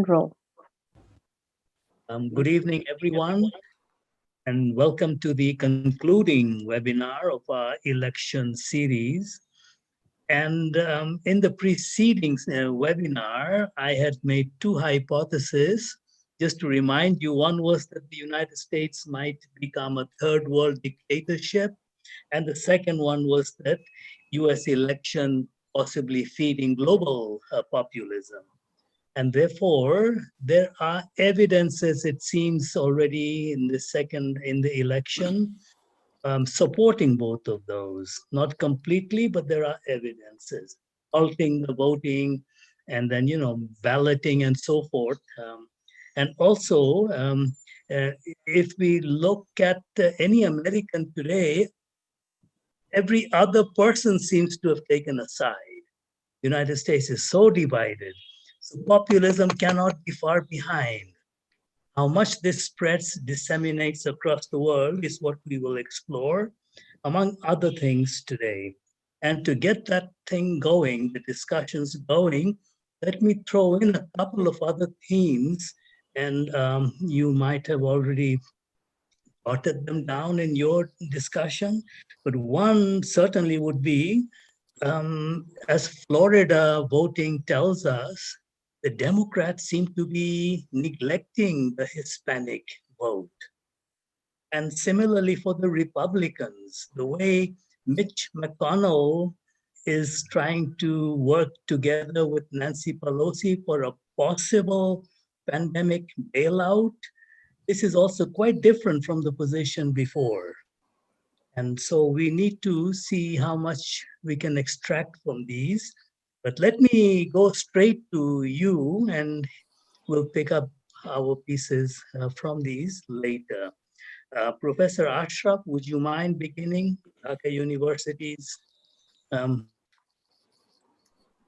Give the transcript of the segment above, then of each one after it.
roll. Good evening, everyone, and welcome to the concluding webinar of our election series. And in the preceding webinar, I had made two hypotheses. Just to remind you, one was that the United States might become a third world dictatorship. And the second one was that US election possibly feeding global populism. And therefore, there are evidences, it seems, already in the election, supporting both of those. Not completely, but there are evidences. Halting the voting and then, balloting and so forth. And also, if we look at any American today, every other person seems to have taken a side. United States is so divided. So populism cannot be far behind. How much this spreads, disseminates across the world is what we will explore, among other things today. And to get that thing going, the discussions going, let me throw in a couple of other themes, and you might have already jotted them down in your discussion. But one certainly would be, as Florida voting tells us, the Democrats seem to be neglecting the Hispanic vote. And similarly for the Republicans, the way Mitch McConnell is trying to work together with Nancy Pelosi for a possible pandemic bailout, this is also quite different from the position before. And so we need to see how much we can extract from these. But let me go straight to you, and we'll pick up our pieces from these later. Professor Ashraf, would you mind beginning? Dhaka University's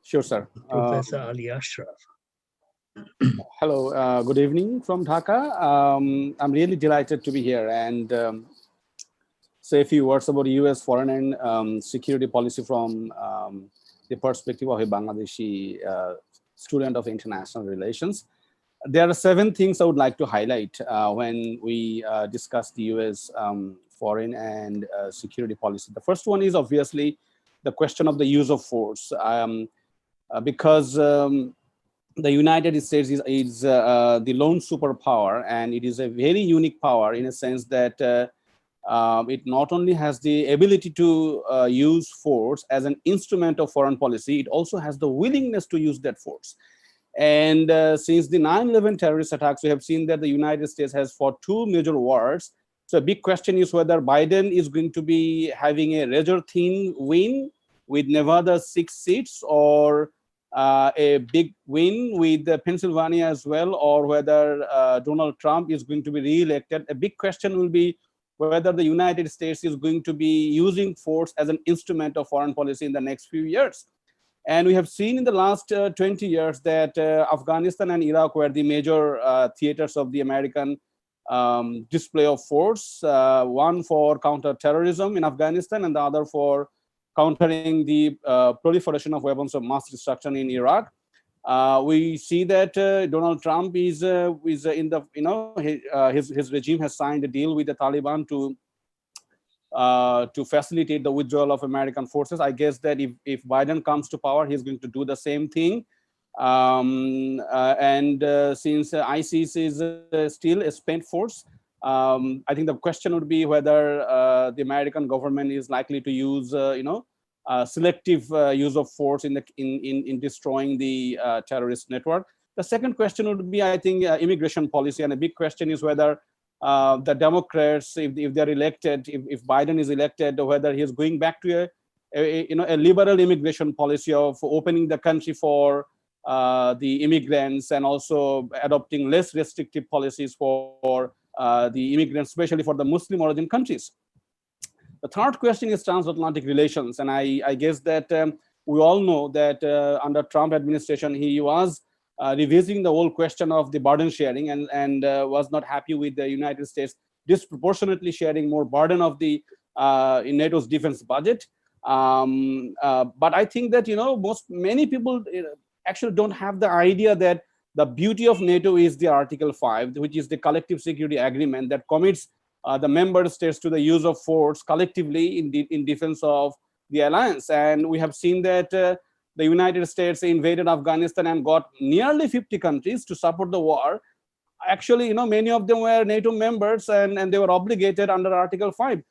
Sure, sir. Professor Ali Ashraf. Hello, good evening from Dhaka. I'm really delighted to be here and say a few words about US foreign and security policy from the perspective of a Bangladeshi student of international relations. There are 7 things I would like to highlight when we discuss the US foreign and security policy. The first one is obviously the question of the use of force, because the United States is the lone superpower, and it is a very unique power in a sense that it not only has the ability to use force as an instrument of foreign policy, it also has the willingness to use that force. And since the 9/11 terrorist attacks, we have seen that the United States has fought 2 major wars. So a big question is whether Biden is going to be having a razor-thin win with Nevada 6 seats, or a big win with Pennsylvania as well, or whether Donald Trump is going to be re-elected. A big question will be whether the United States is going to be using force as an instrument of foreign policy in the next few years. And we have seen in the last 20 years that Afghanistan and Iraq were the major theaters of the American display of force, one for counter-terrorism in Afghanistan and the other for countering the proliferation of weapons of mass destruction in Iraq. We see that Donald Trump is in the, his regime has signed a deal with the Taliban to facilitate the withdrawal of American forces. I guess that if Biden comes to power, he's going to do the same thing. Since ISIS is still a spent force, I think the question would be whether the American government is likely to use, selective use of force in destroying the terrorist network. The second question would be, I think, immigration policy, and a big question is whether the Democrats, if they're elected, if Biden is elected, whether he's going back to a liberal immigration policy of opening the country for the immigrants, and also adopting less restrictive policies for the immigrants, especially for the Muslim origin countries. The third question is transatlantic relations, and I guess that we all know that under Trump administration, he was revisiting the whole question of the burden sharing, and was not happy with the United States disproportionately sharing more burden of the in NATO's defense budget. But I think that many people actually don't have the idea that the beauty of NATO is the Article 5, which is the collective security agreement that commits the member states to the use of force collectively in defense of the alliance. And we have seen that the United States invaded Afghanistan and got nearly 50 countries to support the war. Actually, many of them were NATO members, and they were obligated under Article 5.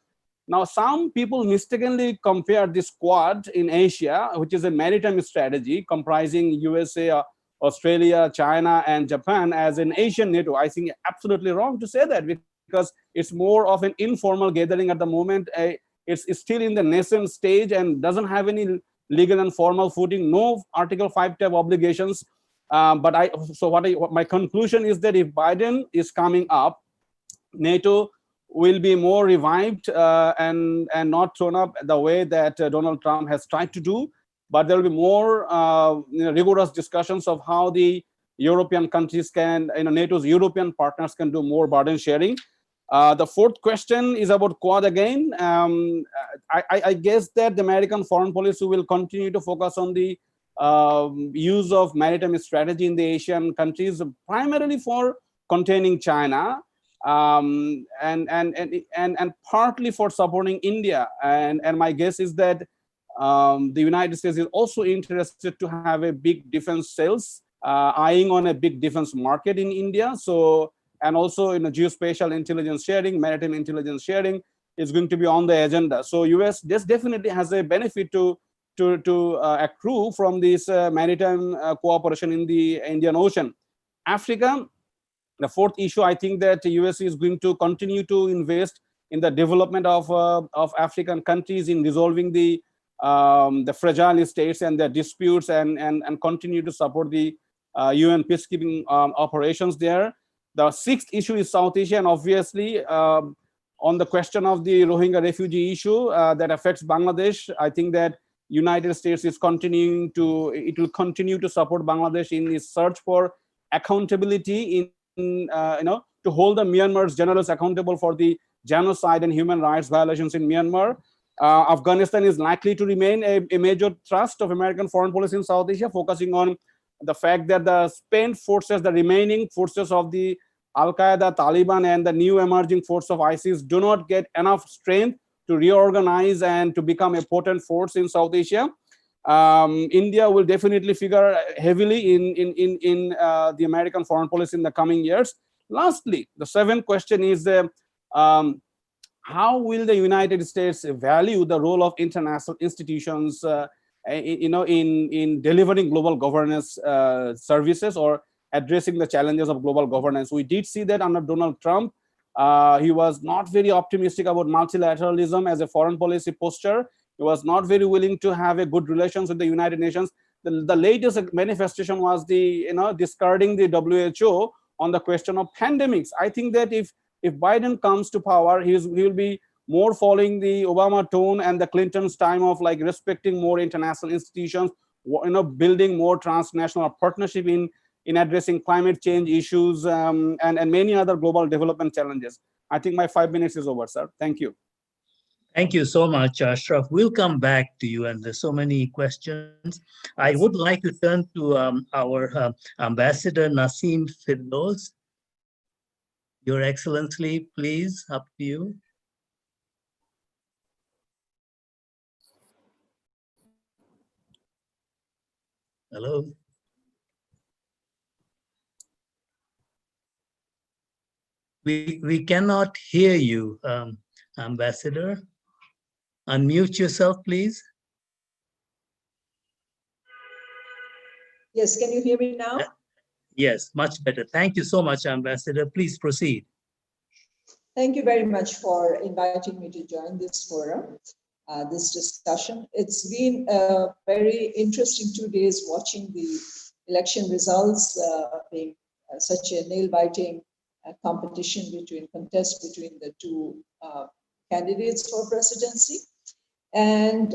Now, some people mistakenly compare this Quad in Asia, which is a maritime strategy comprising USA, Australia, China, and Japan, as an Asian NATO. I think absolutely wrong to say that, because it's more of an informal gathering at the moment. It's still in the nascent stage and doesn't have any legal and formal footing, no Article 5 type obligations. My conclusion is that if Biden is coming up, NATO will be more revived and not thrown up the way that Donald Trump has tried to do. But there will be more rigorous discussions of how the European countries can, NATO's European partners can do more burden sharing. The fourth question is about Quad again. I guess that the American foreign policy will continue to focus on the use of maritime strategy in the Asian countries, primarily for containing China, and partly for supporting India. And my guess is that the United States is also interested to have a big defense sales, eyeing on a big defense market in India. So, and also geospatial intelligence sharing, maritime intelligence sharing is going to be on the agenda. So US definitely has a benefit to accrue from this maritime cooperation in the Indian Ocean. Africa, the fourth issue, I think that the US is going to continue to invest in the development of African countries, in resolving the fragile states and their disputes, and continue to support the UN peacekeeping operations there. The sixth issue is South Asia, and obviously on the question of the Rohingya refugee issue that affects Bangladesh, I think that United States will continue to support Bangladesh in its search for accountability to hold the Myanmar's generals accountable for the genocide and human rights violations in Myanmar. Afghanistan is likely to remain a major thrust of American foreign policy in South Asia, focusing on the fact that the spent forces, the remaining forces of the Al-Qaeda, Taliban, and the new emerging force of ISIS do not get enough strength to reorganize and to become a potent force in South Asia. India will definitely figure heavily in the American foreign policy in the coming years. Lastly, the seventh question is how will the United States value the role of international institutions in delivering global governance services, or addressing the challenges of global governance? We did see that under Donald Trump. He was not very optimistic about multilateralism as a foreign policy posture. He was not very willing to have a good relations with the United Nations. The latest manifestation was the discarding the WHO on the question of pandemics. I think that if Biden comes to power, he will be more following the Obama tone and the Clinton's time of like respecting more international institutions, building more transnational partnership in addressing climate change issues and many other global development challenges. I think my 5 minutes is over, sir. Thank you. Thank you so much, Ashraf. We'll come back to you, and there's so many questions. I would like to turn to our Ambassador Nasim Firdaus. Your Excellency, please, up to you. Hello. We cannot hear you, Ambassador. Unmute yourself, please. Yes, can you hear me now? Yes, much better. Thank you so much, Ambassador. Please proceed. Thank you very much for inviting me to join this forum, this discussion. It's been a very interesting 2 days watching the election results being such a nail-biting contest between the two candidates for presidency. And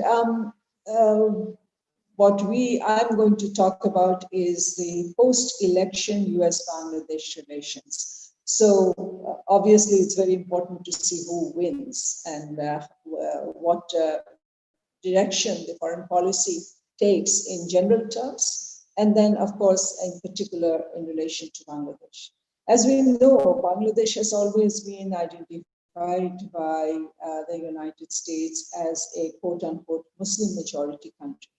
what I'm going to talk about is the post-election US-Bangladesh relations. So obviously it's very important to see who wins and what direction the foreign policy takes in general terms, and then, of course, in particular, in relation to Bangladesh. As we know, Bangladesh has always been identified by the United States as a quote-unquote Muslim majority country.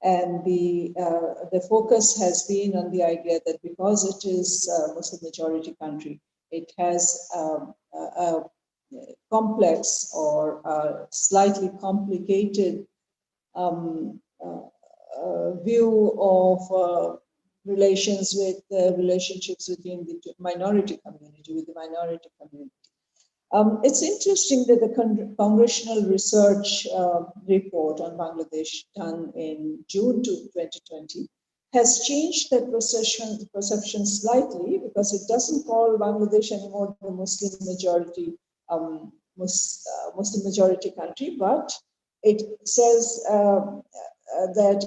And the focus has been on the idea that because it is a Muslim majority country, it has a complex or a slightly complicated view of relationships within the minority community, with the minority community. It's interesting that the congressional research report on Bangladesh done in June 2020 has changed that perception slightly, because it doesn't call Bangladesh anymore the Muslim majority country, but it says that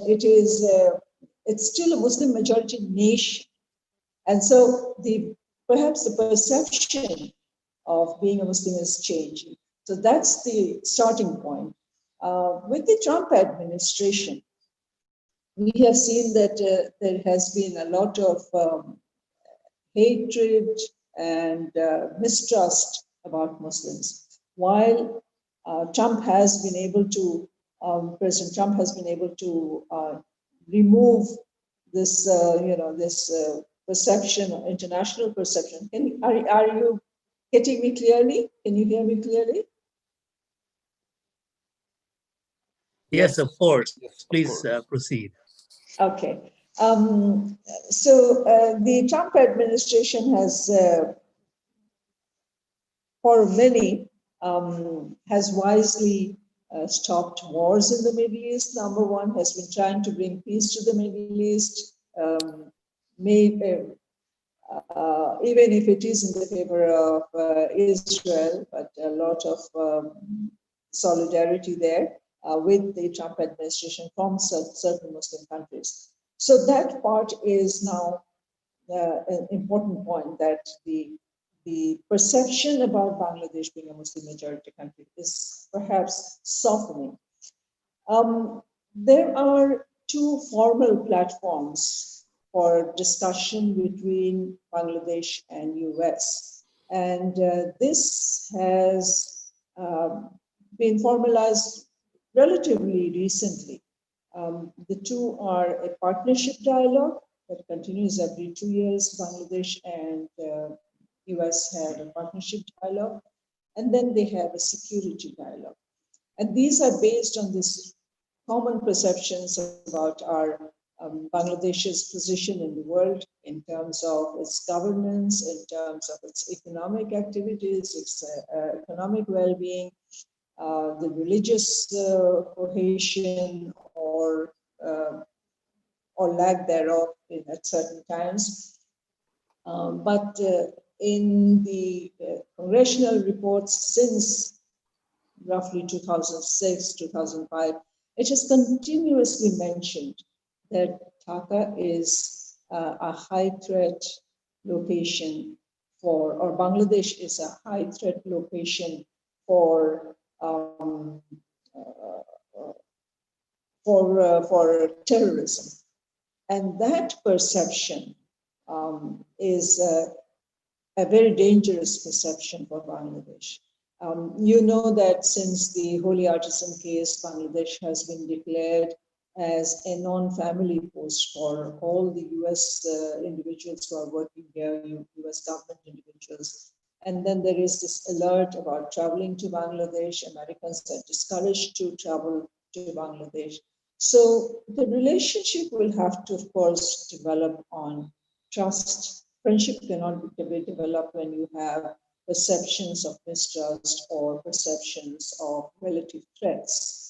it's still a Muslim majority nation, and so perhaps the perception of being a Muslim is changing. So that's the starting point. With the Trump administration, we have seen that there has been a lot of hatred and mistrust about Muslims. While President Trump has been able to remove this, perception, international perception. Are you getting me clearly? Can you hear me clearly? Yes, of course. Please proceed. Okay. So the Trump administration has, for many, has wisely stopped wars in the Middle East. Number one, has been trying to bring peace to the Middle East. Even if it is in the favor of Israel, but a lot of solidarity there with the Trump administration from certain Muslim countries. So that part is now an important point, that the perception about Bangladesh being a Muslim majority country is perhaps softening. There are two formal platforms for discussion between Bangladesh and US. And this has been formalized relatively recently. The two are a partnership dialogue that continues every 2 years. Bangladesh and US have a partnership dialogue, and then they have a security dialogue. And these are based on this common perceptions about our Bangladesh's position in the world in terms of its governance, in terms of its economic activities, its economic well-being, the religious cohesion or lack thereof at certain times. But in the congressional reports since roughly 2006, 2005, it has continuously mentioned that Dhaka is a high threat location or Bangladesh is a high threat location for terrorism. And that perception is a very dangerous perception for Bangladesh. You know that since the Holy Artisan case, Bangladesh has been declared as a non-family post for all the US individuals who are working here, US government individuals. And then there is this alert about traveling to Bangladesh. Americans are discouraged to travel to Bangladesh. So the relationship will have to, of course, develop on trust. Friendship cannot be developed when you have perceptions of mistrust or perceptions of relative threats.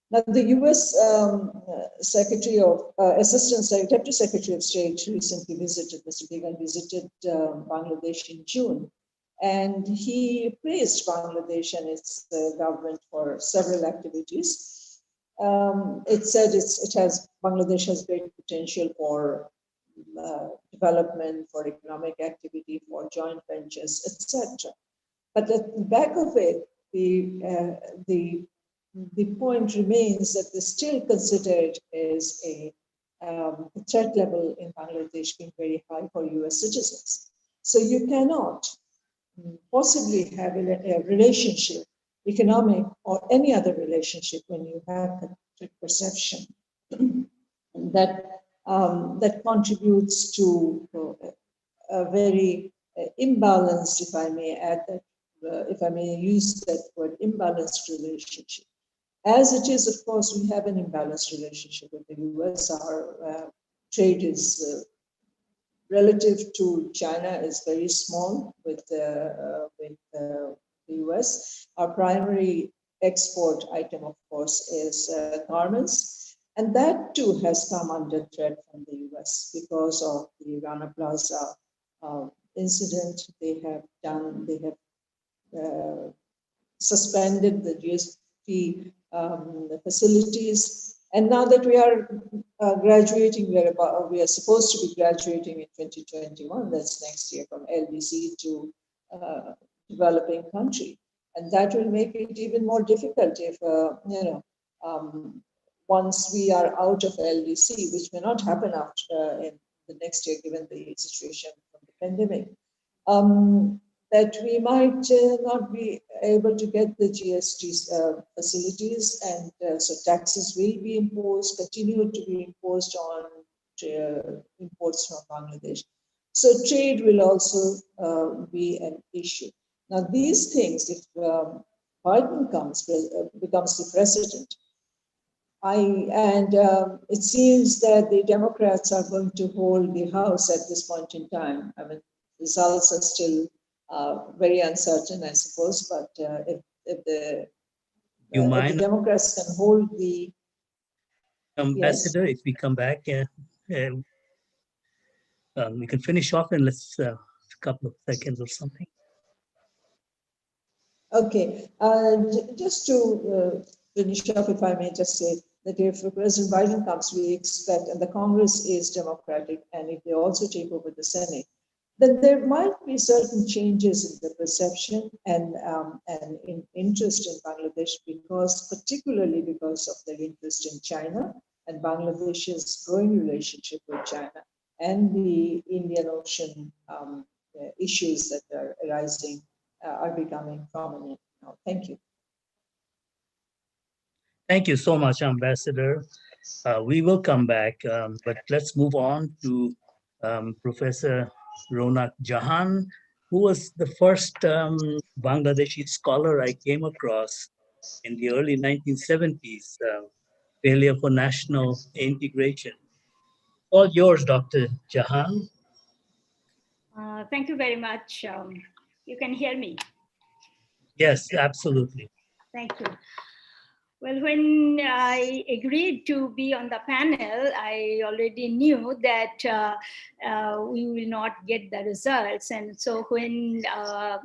Now, the U.S. Deputy Secretary of State recently visited, Mr. Began visited Bangladesh in June, and he praised Bangladesh and its government for several activities. It said Bangladesh has great potential for development, for economic activity, for joint ventures, etc. But at the back of it, the point remains that they still consider it as a the threat level in Bangladesh being very high for US citizens. So you cannot possibly have a relationship, economic or any other relationship, when you have that perception that that contributes to a very imbalanced, if I may add that, if I may use that word, imbalanced relationship. As it is, of course, we have an imbalanced relationship with the US. Our trade is relative to China is very small with the US. Our primary export item, of course, is garments. And that too has come under threat from the US because of the Rana Plaza incident. They have suspended the GSP facilities. And now that we are graduating, we are supposed to be graduating in 2021, that's next year, from LDC to developing country. And that will make it even more difficult if, once we are out of LDC, which may not happen after in the next year, given the situation from the pandemic, that we might not be able to get the GST facilities, and so taxes will be imposed, continue to be imposed on imports from Bangladesh. So trade will also be an issue. Now, these things, if Biden becomes the president, it seems that the Democrats are going to hold the House at this point in time. I mean, results are still very uncertain, I suppose, but if the Democrats can hold the Ambassador, yes. If we come back, we can finish off in a couple of seconds or something. Okay, just to finish off, if I may just say that if President Biden comes, we expect, and the Congress is Democratic, and if they also take over the Senate, then there might be certain changes in the perception and in interest in Bangladesh, particularly because of their interest in China and Bangladesh's growing relationship with China and the Indian Ocean issues that are arising are becoming prominent now. Thank you. Thank you so much, Ambassador. We will come back, but let's move on to Professor Ronak Jahan, who was the first Bangladeshi scholar I came across in the early 1970s, failure for national integration. All yours, Dr. Jahan. Thank you very much. You can hear me? Yes, absolutely. Thank you. Well, when I agreed to be on the panel, I already knew that we will not get the results. And so when I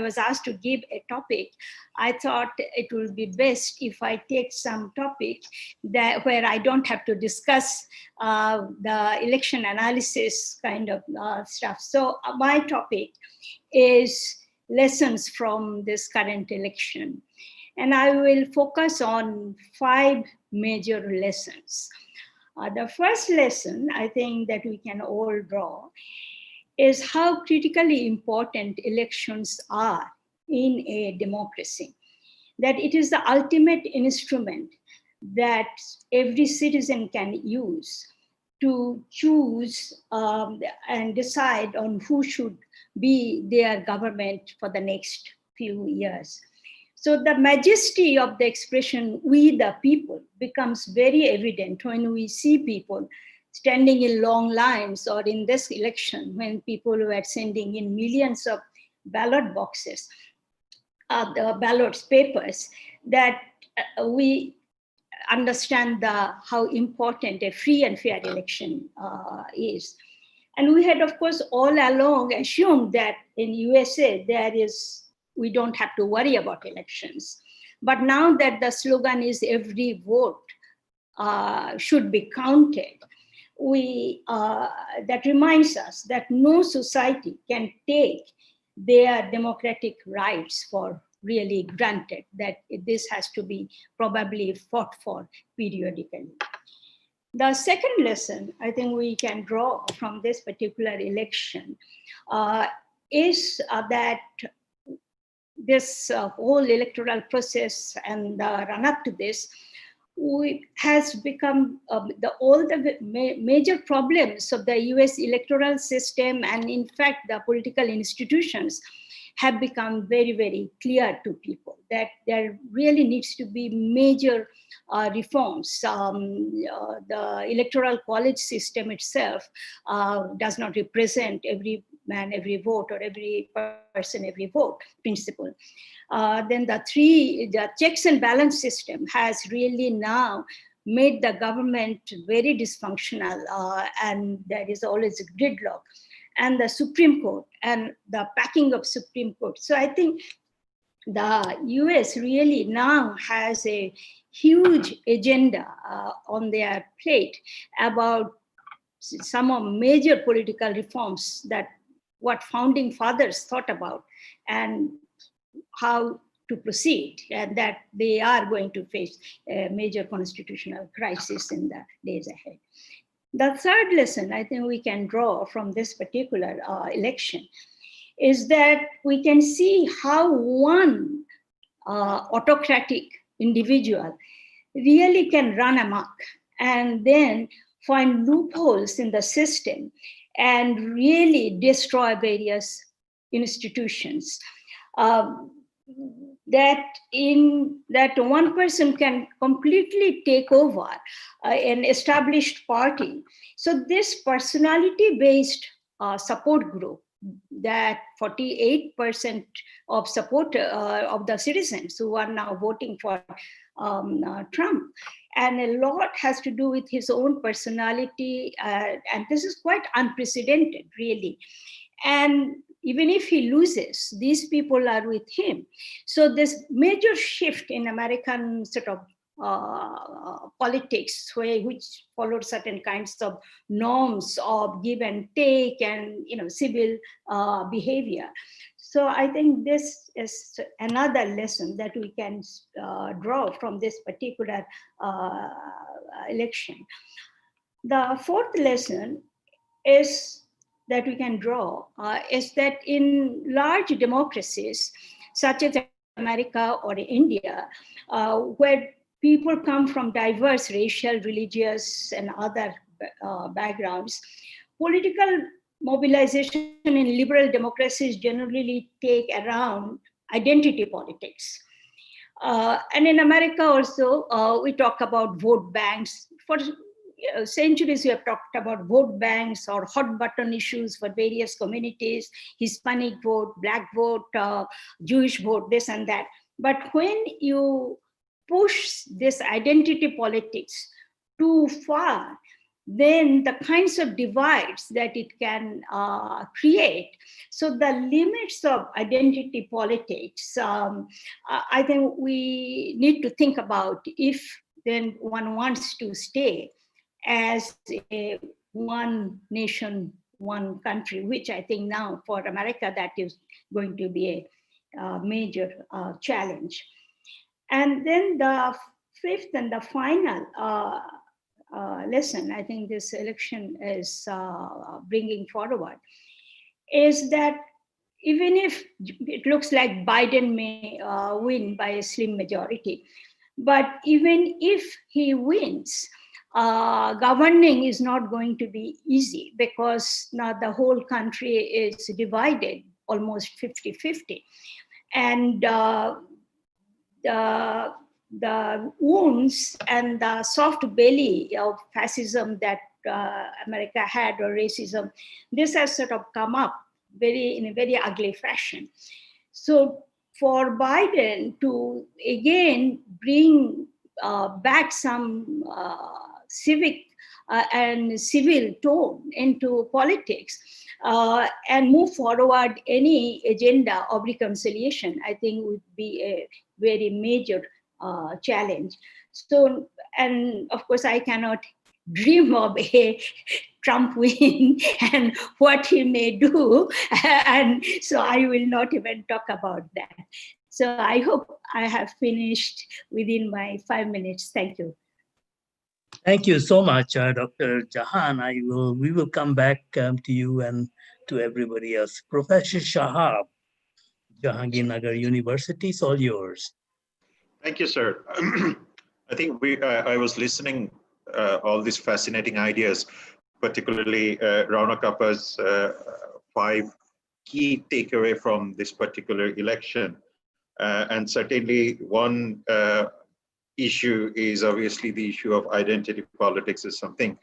was asked to give a topic, I thought it would be best if I take some topic where I don't have to discuss the election analysis kind of stuff. So my topic is lessons from this current election. And I will focus on 5 major lessons. The first lesson I think that we can all draw is how critically important elections are in a democracy. That it is the ultimate instrument that every citizen can use to choose and decide on who should be their government for the next few years. So the majesty of the expression, we the people, becomes very evident when we see people standing in long lines, or in this election, when people were sending in millions of ballot boxes, the ballot papers, that we understand how important a free and fair election is. And we had, of course, all along assumed that in USA we don't have to worry about elections. But now that the slogan is every vote should be counted, that reminds us that no society can take their democratic rights for really granted, that this has to be probably fought for periodically. The second lesson I think we can draw from this particular election is that this whole electoral process and the run up to this has become all the major problems of the US electoral system, and in fact the political institutions have become very, very clear to people that there really needs to be major reforms. The electoral college system itself does not represent every man, every vote, or every person, every vote principle. Then the checks and balance system has really now made the government very dysfunctional, and there is always a gridlock. And the Supreme Court and the packing of Supreme Court. So I think the US really now has a huge agenda on their plate about some of major political reforms that what founding fathers thought about and how to proceed, and that they are going to face a major constitutional crisis in the days ahead. The third lesson I think we can draw from this particular election is that we can see how one autocratic individual really can run amok and then find loopholes in the system and really destroy various institutions. That one person can completely take over an established party. So this personality-based support group, that 48% of support of the citizens who are now voting for Trump, and a lot has to do with his own personality, and this is quite unprecedented, really. And even if he loses, these people are with him. So this major shift in American sort of politics, which followed certain kinds of norms of give and take and civil behavior. So I think this is another lesson that we can draw from this particular election. The fourth lesson is that we can draw is that in large democracies, such as America or India, where people come from diverse racial, religious, and other backgrounds, political mobilization in liberal democracies generally take around identity politics. And in America also, we talk about vote banks. For centuries, we have talked about vote banks or hot button issues for various communities, Hispanic vote, Black vote, Jewish vote, this and that. But when you push this identity politics too far, then the kinds of divides that it can create. So the limits of identity politics, I think we need to think about if then one wants to stay as a one nation, one country, which I think now for America, that is going to be a major challenge. And then the fifth and the final lesson I think this election is bringing forward is that even if it looks like Biden may win by a slim majority, but even if he wins, governing is not going to be easy because now the whole country is divided almost 50-50. And the wounds and the soft belly of fascism that America had, or racism, this has sort of come up in a very ugly fashion. So for Biden to again bring back some civic and civil tone into politics and move forward any agenda of reconciliation, I think would be a very major challenge. So, and of course, I cannot dream of a Trump win and what he may do. And so I will not even talk about that. So I hope I have finished within my 5 minutes. Thank you. Thank you so much, Dr. Jahan. We will come back to you and to everybody else. Professor Shahab, Jahangirnagar University, it's all yours. Thank you, sir. I think I was listening all these fascinating ideas, particularly Rana Kappa's 5 key takeaway from this particular election. And certainly one issue is obviously the issue of identity politics is something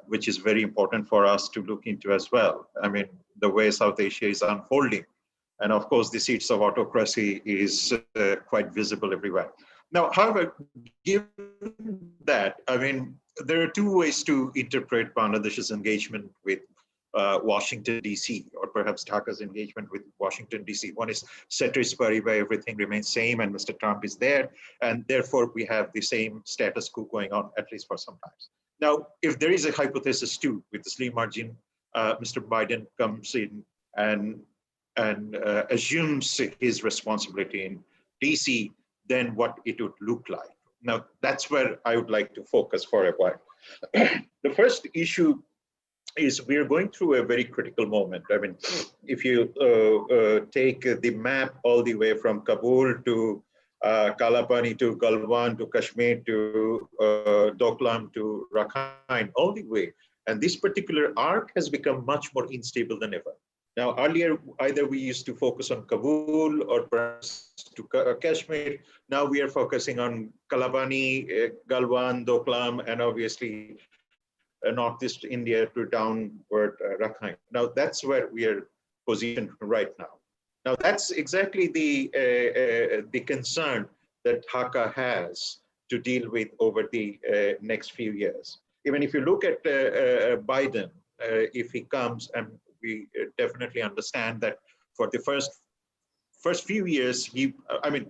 which is very important for us to look into as well. I mean, the way South Asia is unfolding. And of course, the seeds of autocracy is quite visible everywhere. Now, however, given that, I mean, there are 2 ways to interpret Bangladesh's engagement with Washington, D.C., or perhaps Dhaka's engagement with Washington, D.C. One is ceteris paribus, everything remains same, and Mr. Trump is there, and therefore we have the same status quo going on, at least for some time. Now, if there is a hypothesis too, with the slim margin, Mr. Biden comes in and assumes his responsibility in DC, then what it would look like. Now, that's where I would like to focus for a while. The first issue is we're going through a very critical moment. I mean, if you take the map all the way from Kabul to Kalapani to Galwan to Kashmir to Doklam to Rakhine, all the way, and this particular arc has become much more unstable than ever. Now, earlier, either we used to focus on Kabul or perhaps to Kashmir. Now we are focusing on Kalabani, Galwan, Doklam, and obviously Northeast India to downward Rakhine. Now, that's where we are positioned right now. Now, that's exactly the concern that Dhaka has to deal with over the next few years. Even if you look at Biden, if he comes, and we definitely understand that for the first few years,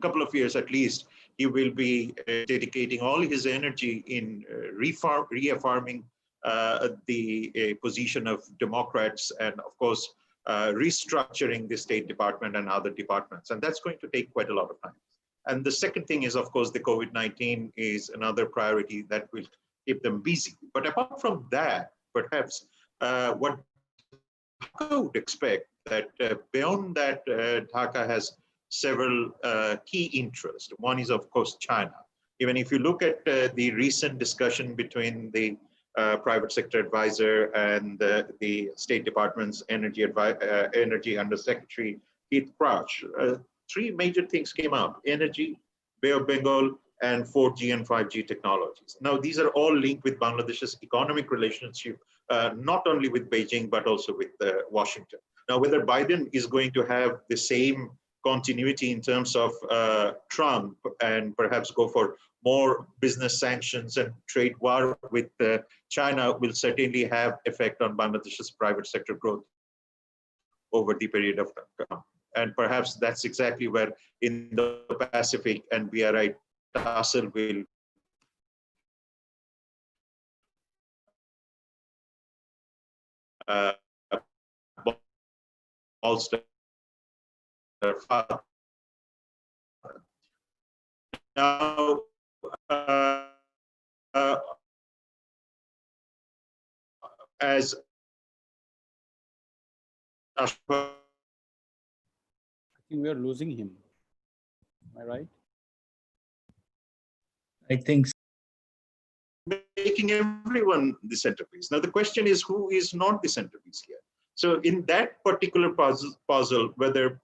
couple of years at least, he will be dedicating all his energy in reaffirming the position of Democrats and, of course, restructuring the State Department and other departments. And that's going to take quite a lot of time. And the second thing is, of course, the COVID-19 is another priority that will keep them busy. But apart from that, perhaps what Dhaka would expect that beyond that, Dhaka has several key interests. One is, of course, China. Even if you look at the recent discussion between the private sector advisor and the State Department's energy Undersecretary Keith Crouch, 3 major things came out: energy, Bay of Bengal, and 4G and 5G technologies. Now, these are all linked with Bangladesh's economic relationship, not only with Beijing, but also with Washington. Now, whether Biden is going to have the same continuity in terms of Trump and perhaps go for more business sanctions and trade war with China will certainly have effect on Bangladesh's private sector growth over the period of time. And perhaps that's exactly where in the Pacific and BRI tussle will bolster. Now, as I think we are losing him. Am I right? I think so. Making everyone the centerpiece. Now, the question is, who is not the centerpiece here? So in that particular puzzle, whether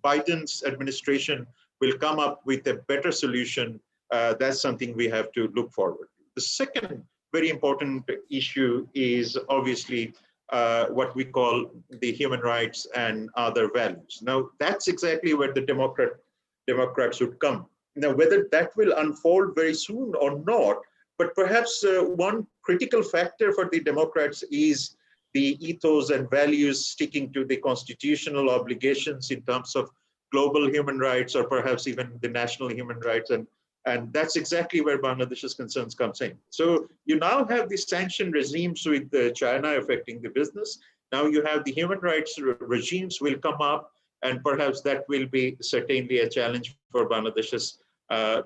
Biden's administration will come up with a better solution, that's something we have to look forward to. The second very important issue is obviously what we call the human rights and other values. Now, that's exactly where the Democrats would come. Now, whether that will unfold very soon or not, but perhaps one critical factor for the Democrats is the ethos and values sticking to the constitutional obligations in terms of global human rights or perhaps even the national human rights. And that's exactly where Bangladesh's concerns comes in. So you now have the sanction regimes with China affecting the business. Now you have the human rights regimes will come up, and perhaps that will be certainly a challenge for Bangladesh's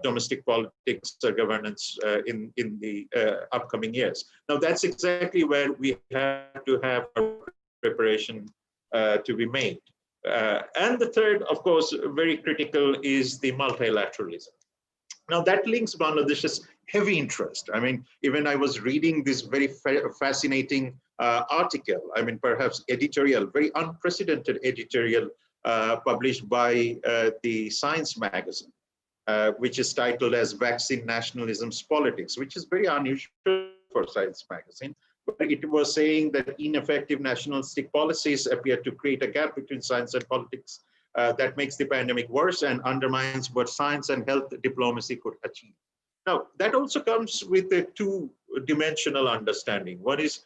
domestic politics or governance in the upcoming years. Now, that's exactly where we have to have our preparation to be made. And the third, of course, very critical is the multilateralism. Now that links Bangladesh's heavy interest. I mean, even I was reading this very fascinating article, I mean, perhaps editorial, very unprecedented editorial published by the Science magazine, which is titled as Vaccine Nationalism's Politics, which is very unusual for Science magazine. But it was saying that ineffective nationalistic policies appear to create a gap between science and politics that makes the pandemic worse and undermines what science and health diplomacy could achieve. Now, that also comes with a two-dimensional understanding. One is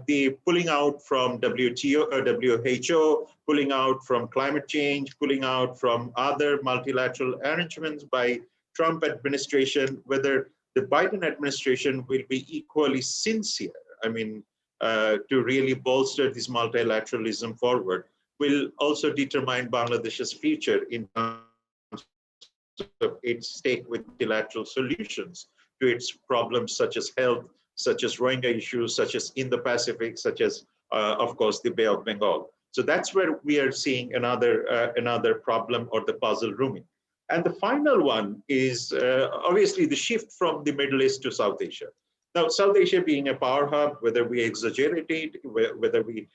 the pulling out from WHO, pulling out from climate change, pulling out from other multilateral arrangements by Trump administration, whether the Biden administration will be equally sincere, I mean, to really bolster this multilateralism forward, will also determine Bangladesh's future in terms of its stake with multilateral solutions to its problems such as health, such as Rohingya issues, such as Indo-Pacific, such as, of course, the Bay of Bengal. So that's where we are seeing another problem or the puzzle looming. And the final one is obviously the shift from the Middle East to South Asia. Now, South Asia being a power hub, whether we exaggerate it, whether we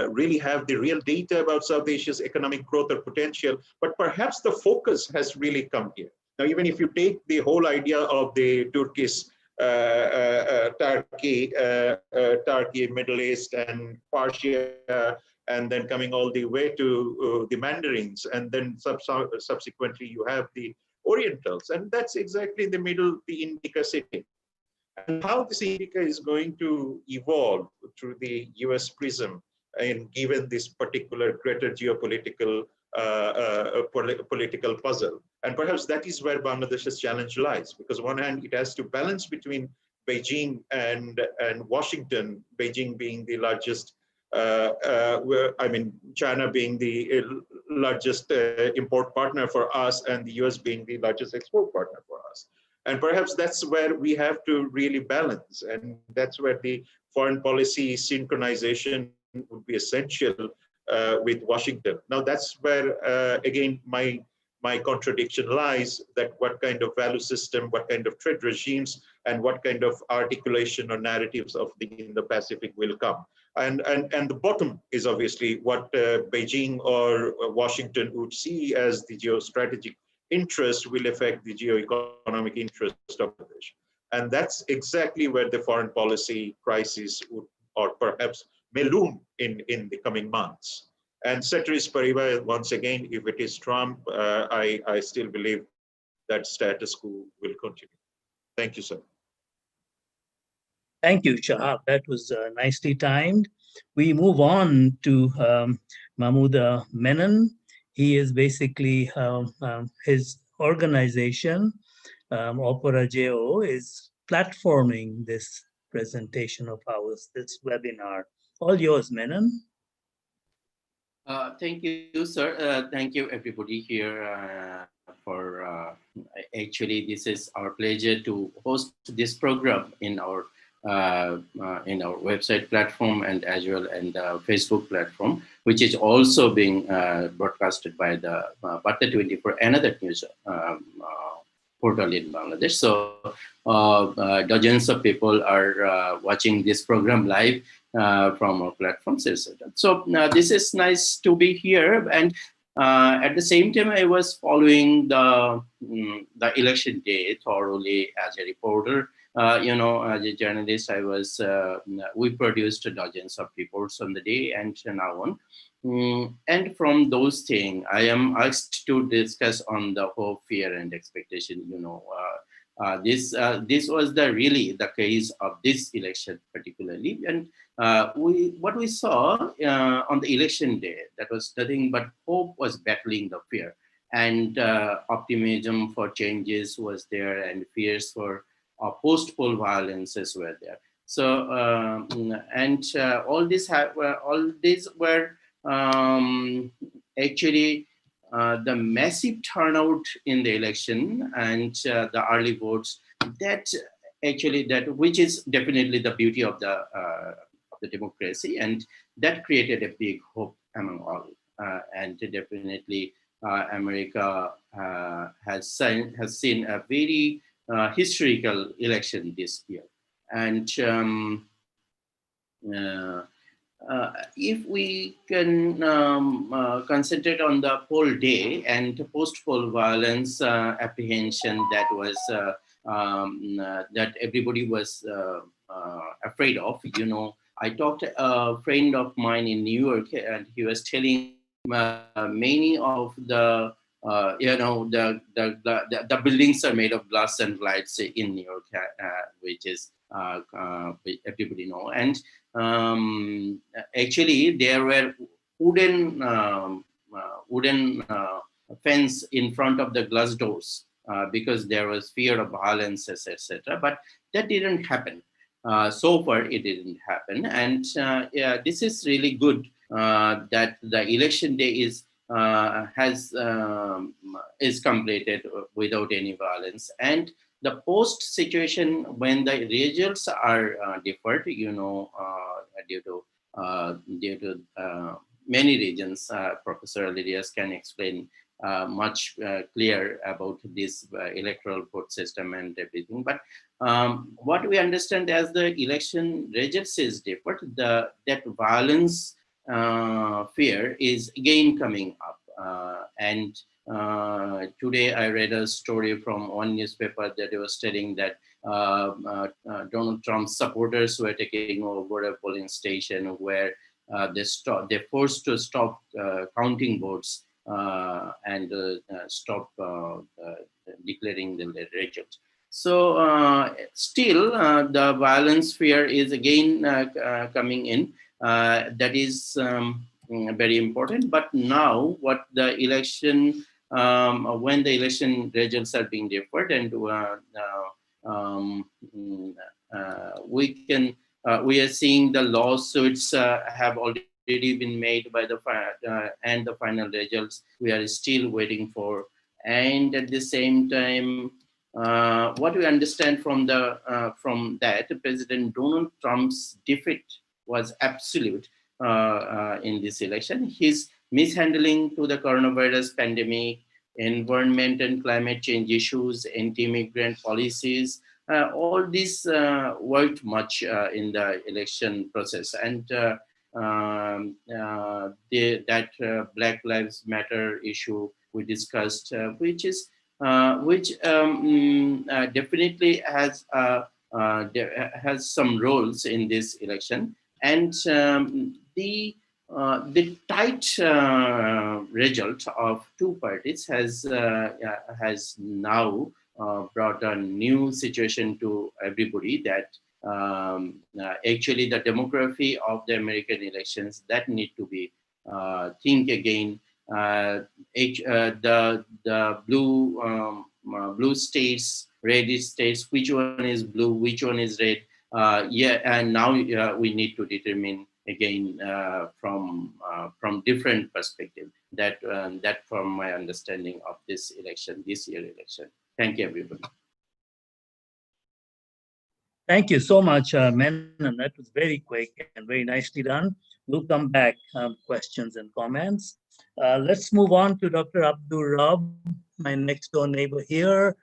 really have the real data about South Asia's economic growth or potential, but perhaps the focus has really come here. Now, even if you take the whole idea of the Turkish, Turkey, Middle East, and Persia, and then coming all the way to the Mandarins, and then subsequently you have the Orientals, and that's exactly in the middle, the Indica sitting. And how this Indica is going to evolve through the US prism, and given this particular greater geopolitical political puzzle. And perhaps that is where Bangladesh's challenge lies, because on one hand, it has to balance between Beijing and Washington, Beijing being the largest, China being the largest import partner for us, and the US being the largest export partner for us. And perhaps that's where we have to really balance. And that's where the foreign policy synchronization would be essential with Washington. Now, that's where, again, my contradiction lies, that what kind of value system, what kind of trade regimes, and what kind of articulation or narratives of the Indo-Pacific will come. And the bottom is obviously what Beijing or Washington would see as the geostrategic interest will affect the geo-economic interest of the nation. And that's exactly where the foreign policy crisis would, or perhaps may loom in the coming months. And ceteris paribus, once again, if it is Trump, I still believe that status quo will continue. Thank you, sir. Thank you, Shahab. That was nicely timed. We move on to Mahmoud Menon. He is basically, his organization, Opera JO, is platforming this presentation of ours, this webinar. All yours, Menon. Thank you, sir. Thank you, everybody here for actually, this is our pleasure to host this program in our website platform and as well and Facebook platform, which is also being broadcasted by the Barta 24, another news portal in Bangladesh. So dozens of people are watching this program live from our platforms, etc. So this is nice to be here, and at the same time, I was following the election day thoroughly as a reporter. As a journalist, we produced dozens of reports on the day and now on. And from those things, I am asked to discuss on the hope, fear, and expectation. This was really the case of this election particularly. And what we saw on the election day, that was nothing but hope was battling the fear, and optimism for changes was there, and fears for post-poll violences were there. So all these were actually the massive turnout in the election and the early votes, which is definitely the beauty of the democracy, and that created a big hope among all. And definitely, America has seen a very historical election this year. And if we can concentrate on the poll day and post-poll violence apprehension that was that everybody was afraid of, I talked to a friend of mine in New York, and he was telling many of the the buildings are made of glass and lights in New York, which is everybody know. And actually, there were wooden fence in front of the glass doors because there was fear of violence, etc. But that didn't happen. So far, it didn't happen, and this is really good that the election day is completed without any violence. And the post situation, when the results are deferred, due to many regions, Professor Alidias can explain much clear about this electoral vote system and everything. But what we understand as the election results is deferred, that violence fear is again coming up. And today I read a story from one newspaper that was stating that Donald Trump's supporters were taking over a polling station where they're forced to stop counting votes and stop declaring the results. So still the violence fear is again coming in. That is very important. But now what the election, when the election results are being deferred, and we are seeing the lawsuits have already been made by and the final results we are still waiting for. And at the same time, what we understand from that, President Donald Trump's defeat was absolute in this election. His mishandling to the coronavirus pandemic, environment and climate change issues, anti-immigrant policies, all this worked much in the election process. And that Black Lives Matter issue we discussed, which definitely has some roles in this election. And the tight result of two parties has now brought a new situation to everybody, that actually the demography of the American elections that need to be think again. The blue states, red states, which one is blue, which one is red? And now we need to determine again from different perspective. That from my understanding of this year election. Thank you, everybody. Thank you so much, Menon. That was very quick and very nicely done. We'll come back, questions and comments. Let's move on to Dr. Abdul Rab, my next door neighbor here,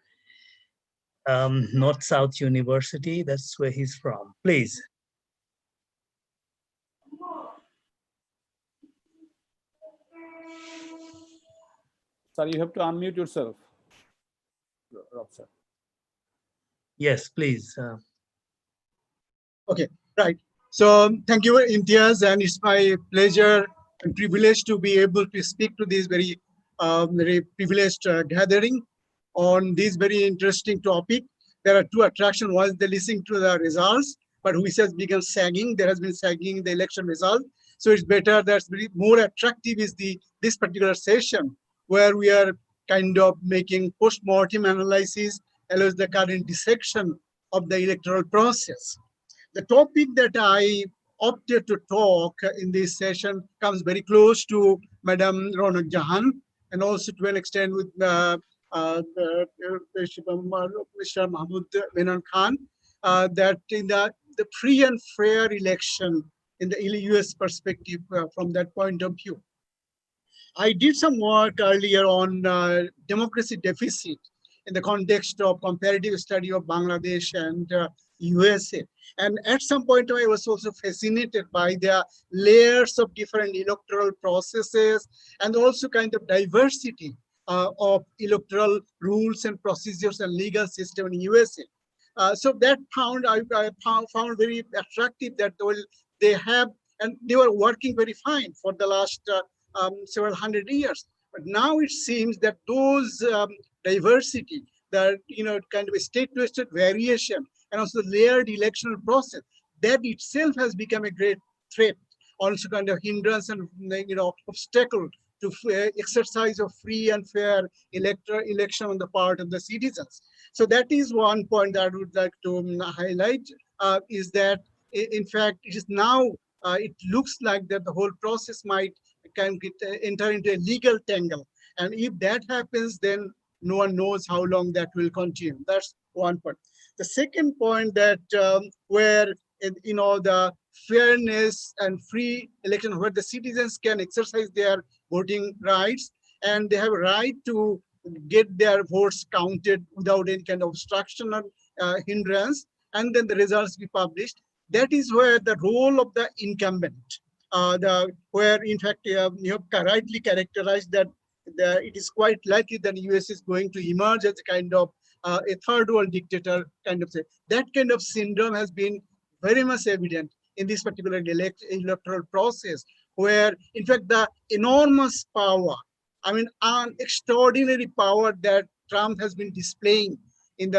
North-South University. That's where he's from. Please. Sorry, you have to unmute yourself, Rob, sir. Yes, please. Okay, right. So thank you, Imtiaz, and it's my pleasure and privilege to be able to speak to this very privileged gathering on this very interesting topic. There are two attractions. One is the listening to the results, but which has begun sagging. There has been sagging in the election result. So it's better, that's very more attractive is this particular session where we are kind of making post-mortem analysis as well as the current dissection of the electoral process. The topic that I opted to talk in this session comes very close to Madam Ronak Jahan, and also to an extent with Mr. Mahmoud Menon Khan, that in the free and fair election in the US perspective from that point of view. I did some work earlier on democracy deficit in the context of comparative study of Bangladesh and USA. And at some point, I was also fascinated by the layers of different electoral processes and also kind of diversity of electoral rules and procedures and legal system in USA. So that I found very attractive that they have, and they were working very fine for the last several hundred years. But now it seems that those diversity, that kind of a state-to-state variation, and also the layered electoral process, that itself has become a great threat, also kind of hindrance and obstacle to exercise of free and fair election on the part of the citizens. So that is one point that I would like to highlight, is that in fact it is now, it looks like that the whole process might enter into a legal tangle. And if that happens, then no one knows how long that will continue. That's one point. The second point, that where the fairness and free election, where the citizens can exercise their voting rights and they have a right to get their votes counted without any kind of obstruction or hindrance, and then the results be published. That is where the role of the incumbent, where in fact you have rightly characterized that it is quite likely that the US is going to emerge as a kind of a third world dictator kind of thing. That kind of syndrome has been very much evident in this particular electoral process, where in fact the enormous power, an extraordinary power that Trump has been displaying in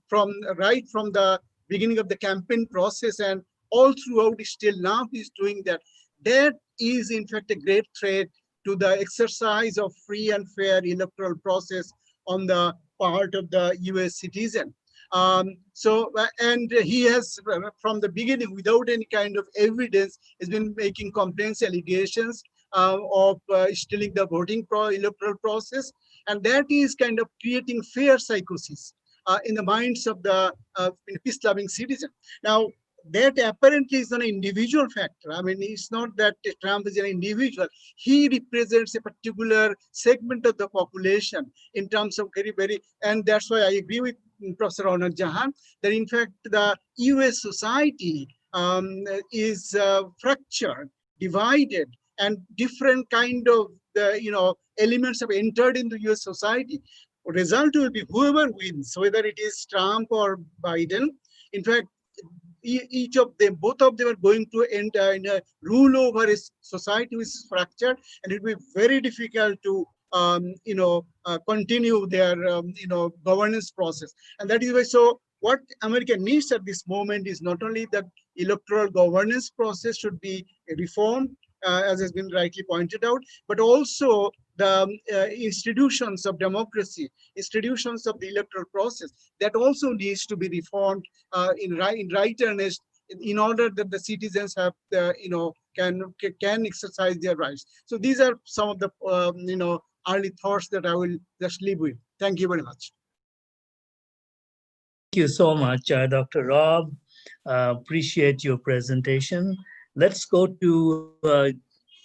from the beginning of the campaign process and all throughout, still now he's doing that. That is in fact a great threat to the exercise of free and fair electoral process on the part of the US citizen. And he has, from the beginning, without any kind of evidence, has been making complaints, allegations of stealing the voting electoral process. And that is kind of creating fear psychosis in the minds of the peace-loving citizen. Now, that apparently is an individual factor. It's not that Trump is an individual. He represents a particular segment of the population in terms of and that's why I agree with Professor Ronak Jahan that in fact the US society is fractured, divided, and different kind of elements have entered into US society. Result will be whoever wins, whether it is Trump or Biden. In fact, both of them are going to enter in a rule over a society which is fractured, and it will be very difficult to continue their governance process. And that is why, so what America needs at this moment is not only that electoral governance process should be reformed, as has been rightly pointed out, but also the institutions of democracy, institutions of the electoral process, that also needs to be reformed in right earnest, in order that the citizens have can exercise their rights. So these are some of the early thoughts that I will just leave with. Thank you very much. Thank you so much, Dr. Rob. Appreciate your presentation. Let's go to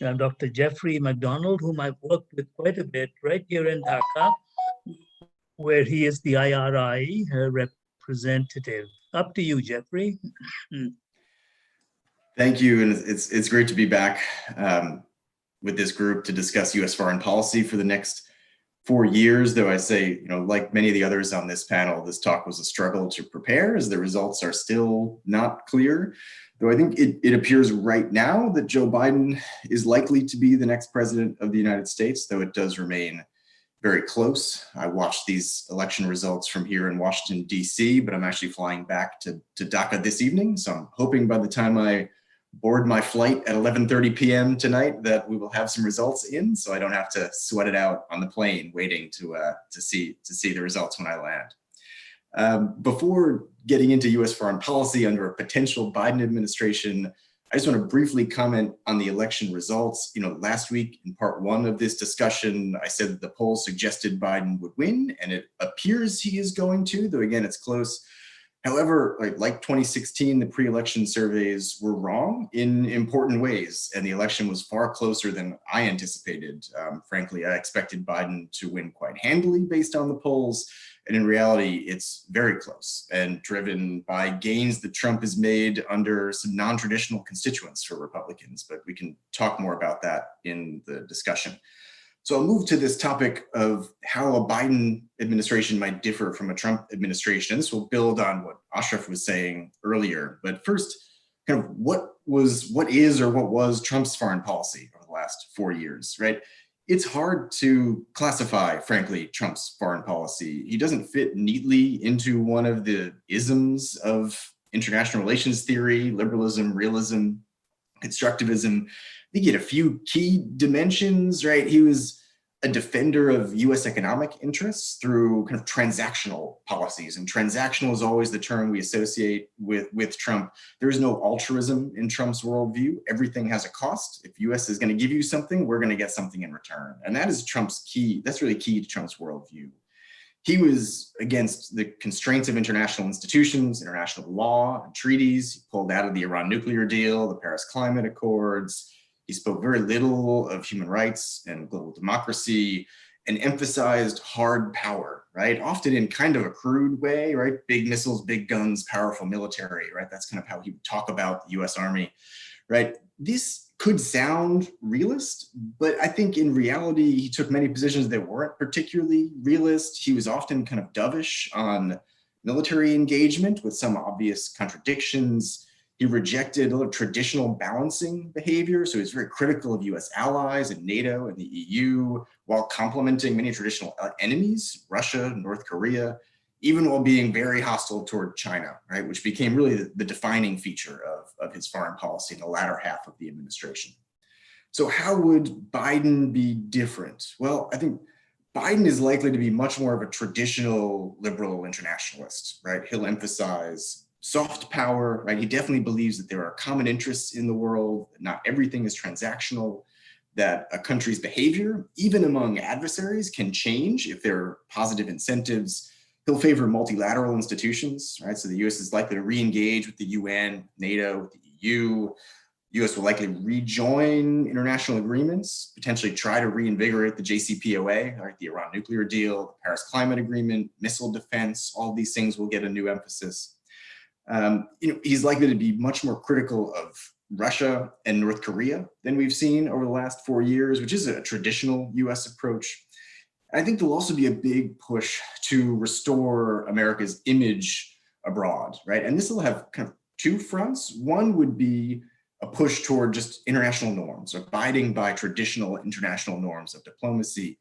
Dr. Jeffrey Mcdonald, whom I've worked with quite a bit right here in Dhaka, where he is the IRI representative. Up to you, Jeffrey. Thank you, and it's great to be back with this group to discuss U.S. foreign policy for the next 4 years. Though I say, like many of the others on this panel, this talk was a struggle to prepare, as the results are still not clear. Though I think it appears right now that Joe Biden is likely to be the next president of the United States, though it does remain very close. I watched these election results from here in Washington, D.C., but I'm actually flying back to Dhaka this evening. So I'm hoping by the time I board my flight at 11:30 p.m. tonight that we will have some results in, so I don't have to sweat it out on the plane waiting to see the results when I land. Before getting into U.S. foreign policy under a potential Biden administration, I just want to briefly comment on the election results. Last week in part one of this discussion, I said that the polls suggested Biden would win, and it appears he is going to, though again, it's close. However, like 2016, the pre-election surveys were wrong in important ways, and the election was far closer than I anticipated. Frankly, I expected Biden to win quite handily based on the polls, and in reality, it's very close and driven by gains that Trump has made under some non-traditional constituents for Republicans, but we can talk more about that in the discussion. So I'll move to this topic of how a Biden administration might differ from a Trump administration. This will build on what Ashraf was saying earlier. But first, kind of what was Trump's foreign policy over the last 4 years, right? It's hard to classify, frankly, Trump's foreign policy. He doesn't fit neatly into one of the isms of international relations theory: liberalism, realism, constructivism. I think he had a few key dimensions, right? He was a defender of US economic interests through kind of transactional policies. And transactional is always the term we associate with Trump. There is no altruism in Trump's worldview. Everything has a cost. If US is going to give you something, we're going to get something in return. And that is Trump's key. That's really key to Trump's worldview. He was against the constraints of international institutions, international law, and treaties. He pulled out of the Iran nuclear deal, the Paris Climate Accords. He spoke very little of human rights and global democracy, and emphasized hard power, right? Often in kind of a crude way, right? Big missiles, big guns, powerful military, right? That's kind of how he would talk about the US Army, right? This could sound realist, but I think in reality, he took many positions that weren't particularly realist. He was often kind of dovish on military engagement with some obvious contradictions. He rejected a lot of traditional balancing behavior. So he's very critical of US allies and NATO and the EU, while complimenting many traditional enemies, Russia, North Korea, even while being very hostile toward China, right? Which became really the defining feature of his foreign policy in the latter half of the administration. So how would Biden be different? Well, I think Biden is likely to be much more of a traditional liberal internationalist, right? He'll emphasize soft power, right? He definitely believes that there are common interests in the world, that not everything is transactional, that a country's behavior, even among adversaries, can change if there are positive incentives. He'll favor multilateral institutions, right? So the US is likely to re-engage with the UN, NATO, with the EU. US will likely rejoin international agreements, potentially try to reinvigorate the JCPOA, right? The Iran nuclear deal, the Paris Climate Agreement, missile defense, all these things will get a new emphasis. He's likely to be much more critical of Russia and North Korea than we've seen over the last 4 years, which is a traditional US approach. I think there'll also be a big push to restore America's image abroad, right? And this will have kind of two fronts. One would be a push toward just international norms, abiding by traditional international norms of diplomacy.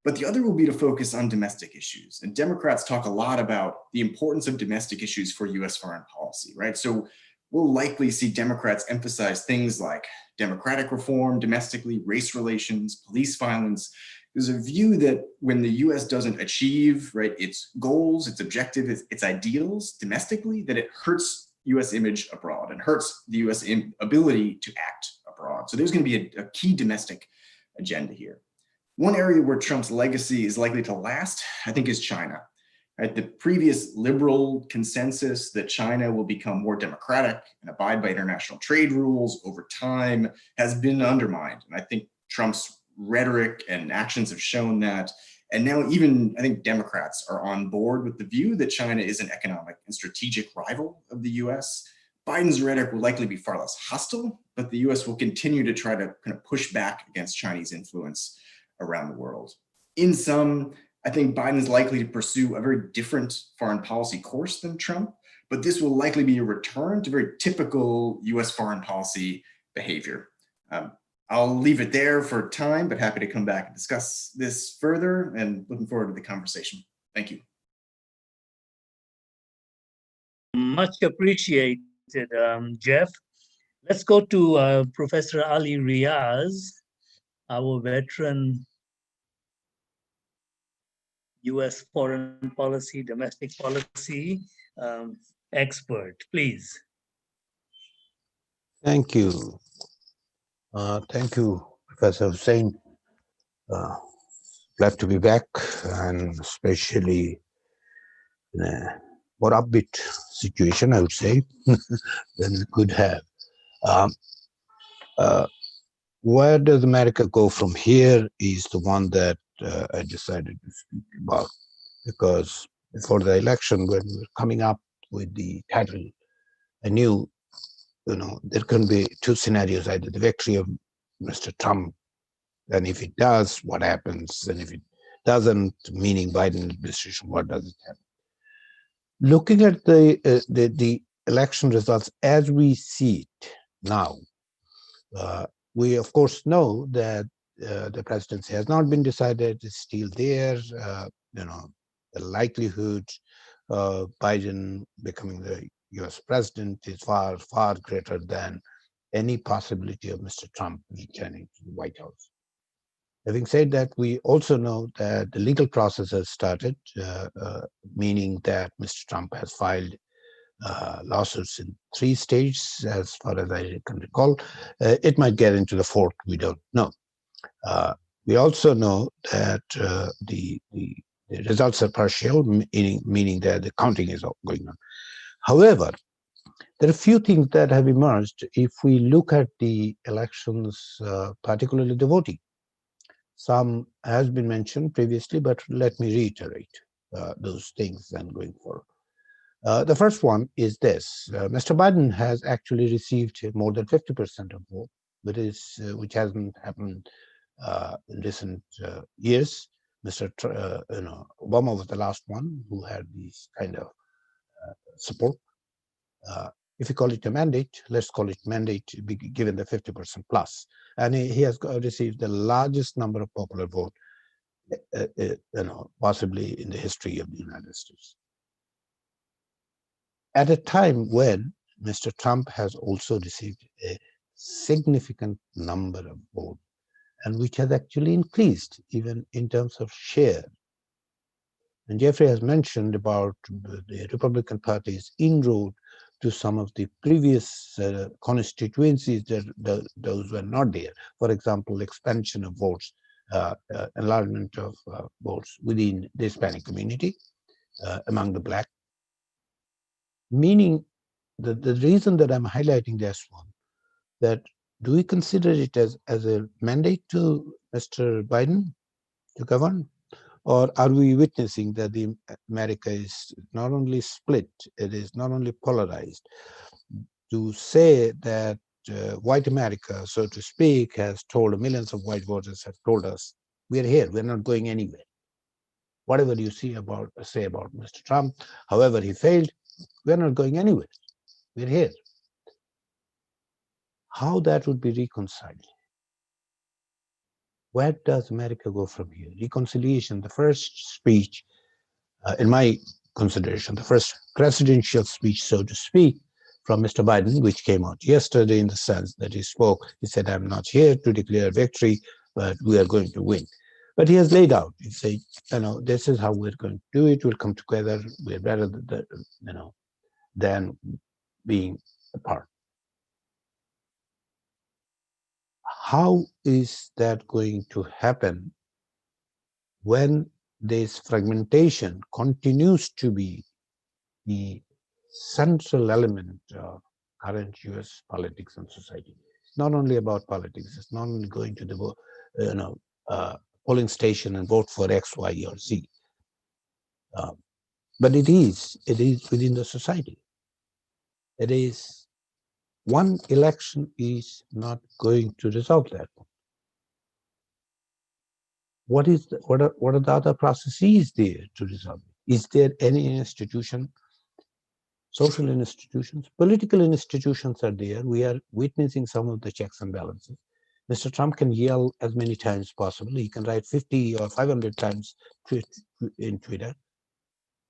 But the other will be to focus on domestic issues. And Democrats talk a lot about the importance of domestic issues for US foreign policy, right? So we'll likely see Democrats emphasize things like democratic reform domestically, race relations, police violence. There's a view that when the US doesn't achieve, right, its goals, its objectives, its ideals domestically, that it hurts US image abroad and hurts the US ability to act abroad. So there's going to be a key domestic agenda here. One area where Trump's legacy is likely to last, I think, is China. Right? The previous liberal consensus that China will become more democratic and abide by international trade rules over time has been undermined. And I think Trump's rhetoric and actions have shown that. And now even, I think, Democrats are on board with the view that China is an economic and strategic rival of the US. Biden's rhetoric will likely be far less hostile, but the US will continue to try to kind of push back against Chinese influence around the world. In sum, I think Biden is likely to pursue a very different foreign policy course than Trump, but this will likely be a return to very typical US foreign policy behavior. I'll leave it there for time, but happy to come back and discuss this further and looking forward to the conversation. Thank you. Much appreciated, Jeff. Let's go to Professor Ali Riaz, our veteran US foreign policy, domestic policy expert, please. Thank you. Thank you, Professor Hussain. Glad to be back, and especially in a more upbeat situation, I would say, than we could have. Um, uh, where does America go from here is the one that I decided to speak about, because before the election, when we were coming up with the title, I knew, there can be two scenarios: either the victory of Mr. Trump, and if it does, what happens? And if it doesn't, meaning Biden administration, what does it happen? Looking at the election results as we see it now, we of course know that the presidency has not been decided; it's still there. The likelihood of Biden becoming the U.S. president is far, far greater than any possibility of Mr. Trump returning to the White House. Having said that, we also know that the legal process has started, meaning that Mr. Trump has filed lawsuits in 3 states, as far as I can recall. It might get into the 4th, we don't know. We also know that the results are partial, meaning that the counting is going on. However, there are a few things that have emerged if we look at the elections, particularly the voting. Some has been mentioned previously, but let me reiterate those things and going forward. The first one is this. Mr. Biden has actually received more than 50% of vote, which hasn't happened in recent years. Obama was the last one who had this kind of support. If you call it a mandate, let's call it mandate, given the 50% plus. And he has received the largest number of popular vote, possibly in the history of the United States. At a time when Mr. Trump has also received a significant number of votes, and which has actually increased even in terms of share. And Jeffrey has mentioned about the Republican Party's inroad to some of the previous constituencies that those were not there. For example, expansion of votes, enlargement of votes within the Hispanic community, among the Black. Meaning, the reason that I'm highlighting this one, that do we consider it as a mandate to Mr. Biden to govern? Or are we witnessing that America is not only split, it is not only polarized? To say that white America, so to speak, has told millions of white voters have told us, we're here, we're not going anywhere. Whatever you say about Mr. Trump, however he failed, we're not going anywhere. We're here. How that would be reconciled? Where does America go from here? Reconciliation, the first speech, in my consideration, the first presidential speech, so to speak, from Mr. Biden, which came out yesterday in the sense that he said, I'm not here to declare victory, but we are going to win. But he has laid out, he said, this is how we're going to do it, we'll come together, we're better than being apart. How is that going to happen when this fragmentation continues to be the central element of current US politics and society? It's not only about politics, it's not only going to the polling station and vote for X, Y, or Z. But it is within the society. It is one election is not going to resolve that. What are the other processes there to resolve it? Is there any institution, social institutions, political institutions are there? We are witnessing some of the checks and balances. Mr. Trump can yell as many times possible. He can write 50 or 500 times in Twitter,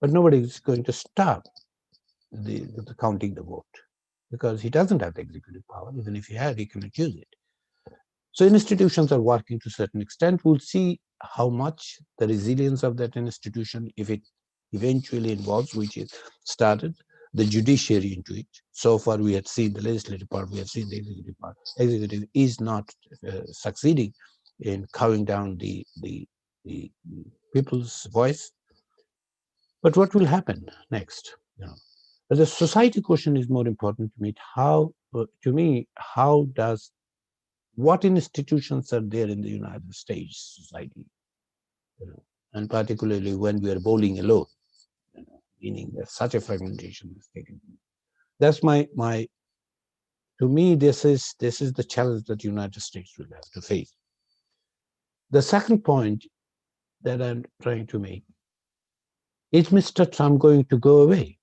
but nobody is going to stop the counting the vote because he doesn't have the executive power. Even if he had, he cannot use it. So institutions are working to a certain extent. We'll see how much the resilience of that institution, if it eventually involves, which is started, the judiciary into it. So far, we had seen the legislative part, we have seen the executive part. Executive is not succeeding in cowing down the people's voice. But what will happen next? But the society question is more important to me. How does, what institutions are there in the United States society? And particularly when we are bowling alone, meaning that such a fragmentation is taken. That's to me, this is the challenge that the United States will have to face. The second point that I'm trying to make is Mr. Trump going to go away?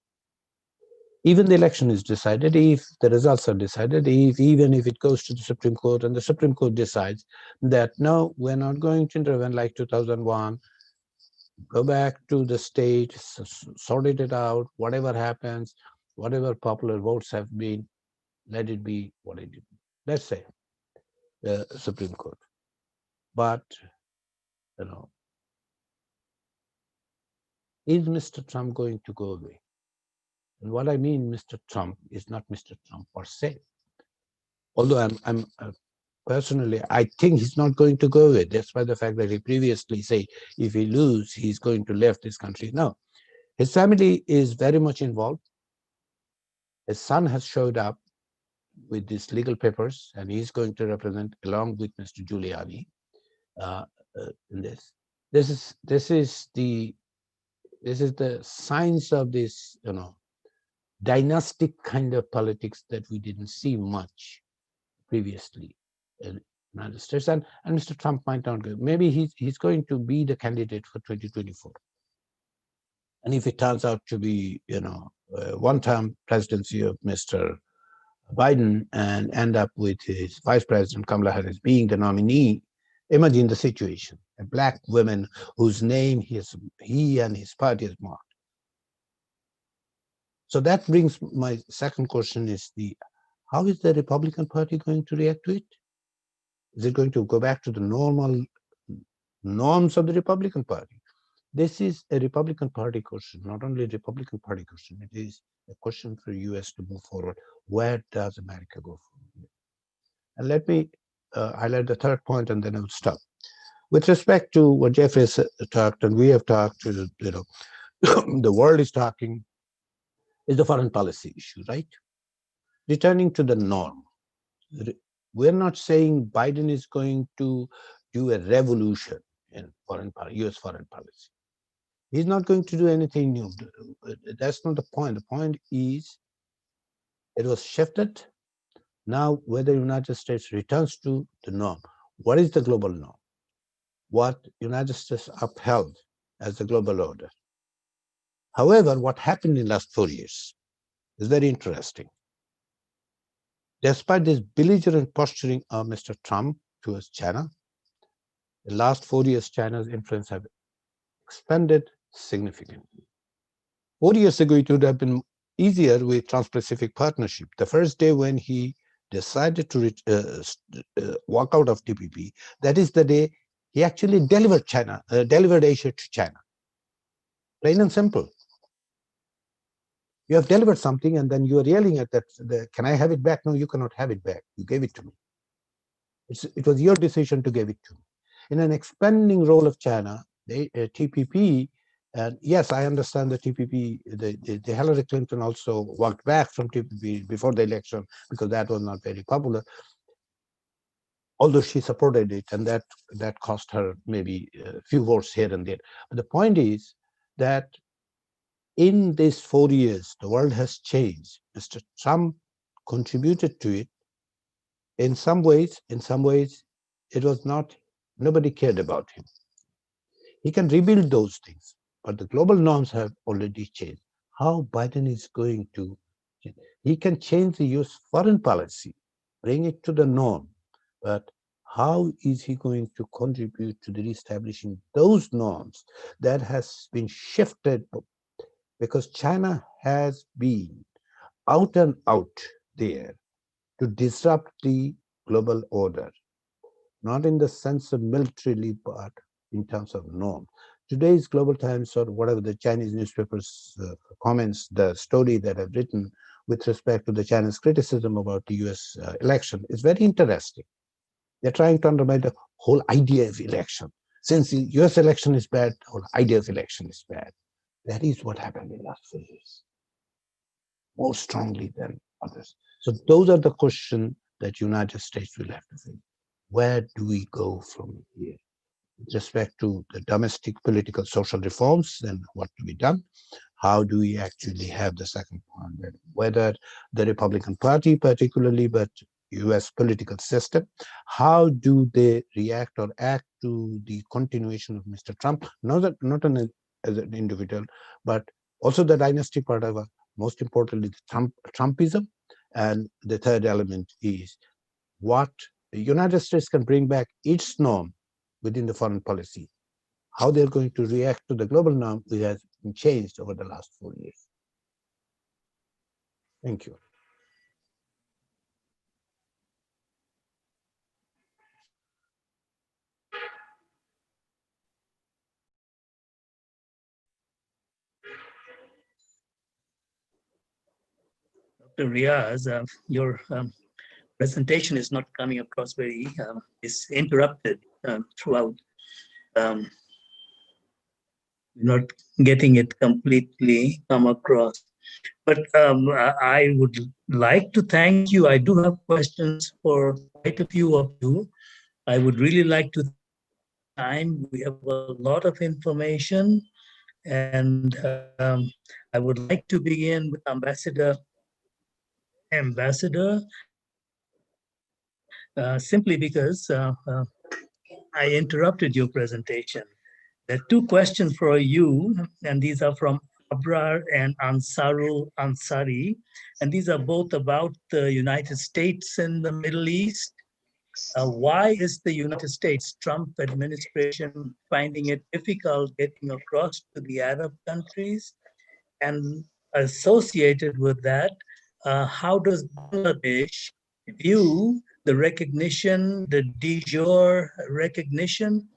Even the election is decided, if the results are decided, even if it goes to the Supreme Court and the Supreme Court decides that, no, we're not going to intervene like 2001, go back to the state, sort it out, whatever happens, whatever popular votes have been, let it be what it is. Let's say the Supreme Court. But, is Mr. Trump going to go away? And what I mean, Mr. Trump, is not Mr. Trump per se. Although I'm personally, I think he's not going to go away, despite the fact that he previously said if he loses, he's going to leave this country. No, his family is very much involved. His son has showed up with these legal papers, and he's going to represent, along with Mr. Giuliani, in this. This is the signs of this, dynastic kind of politics that we didn't see much previously in the United States. And Mr. Trump might not go. Maybe he's going to be the candidate for 2024. And if it turns out to be, one-term presidency of Mr. Biden and end up with his Vice President Kamala Harris being the nominee, imagine the situation: a black woman whose name he and his party has marked. So that brings my second question: is how is the Republican Party going to react to it? Is it going to go back to the normal norms of the Republican Party? This is a Republican Party question, not only a Republican Party question. It is a question for the US to move forward. Where does America go from here? And let me highlight the third point, and then I'll stop. With respect to what Jeffrey has talked, and we have talked, the world is talking, is the foreign policy issue, right? Returning to the norm. We're not saying Biden is going to do a revolution in US foreign policy. He's not going to do anything new. That's not the point. The point is, it was shifted. Now, whether the United States returns to the norm, what is the global norm? What the United States upheld as the global order. However, what happened in the last 4 years is very interesting. Despite this belligerent posturing of Mr. Trump towards China, the last 4 years, China's influence has expanded significantly. 4 years ago, it would have been easier with Trans-Pacific Partnership. The first day when he decided to walk out of TPP, that is the day he actually delivered Asia to China. Plain and simple. You have delivered something, and then you are yelling at that, can I have it back? No, you cannot have it back. You gave it to me. It was your decision to give it to me. In an expanding role of China, the TPP, and yes, I understand the TPP, the Hillary Clinton also walked back from TPP before the election because that was not very popular, although she supported it, and that cost her maybe a few votes here and there. But the point is that in these 4 years, the world has changed. Mr. Trump contributed to it. In some ways, it was not, nobody cared about him. He can rebuild those things, but the global norms have already changed. How Biden is going to, he can change the US foreign policy, bring it to the norm, but how is he going to contribute to the reestablishing those norms that has been shifted? Because China has been out and out there to disrupt the global order, not in the sense of militarily, but in terms of norm. today's Global Times or whatever the Chinese newspapers comments, the story that I've written with respect to the Chinese criticism about the US election is very interesting. They're trying to undermine the whole idea of election. Since the US election is bad, the whole idea of election is bad. That is what happened in the last 4 years, more strongly than others. So those are the questions that United States will have to face. Where do we go from here? With respect to the domestic political social reforms, then what to be done? How do we actually have the second point, that whether the Republican Party particularly, but US political system, how do they react or act to the continuation of Mr. Trump, not as an individual, but also the dynasty part of, most importantly, the Trumpism. And the third element is what the United States can bring back its norm within the foreign policy, how they're going to react to the global norm which has been changed over the last 4 years. Thank you. Dr. Riaz, your presentation is not coming across very, it's interrupted throughout. Not getting it completely come across. But I would like to thank you. I do have questions for quite a few of you. I would really like to time. We have a lot of information, and I would like to begin with Ambassador, simply because I interrupted your presentation. There are two questions for you, and these are from Abrar and Ansarul Ansari, and these are both about the United States and the Middle East. Why is the United States Trump administration finding it difficult getting across to the Arab countries? And associated with that, how does Bangladesh view the recognition, the de jure recognition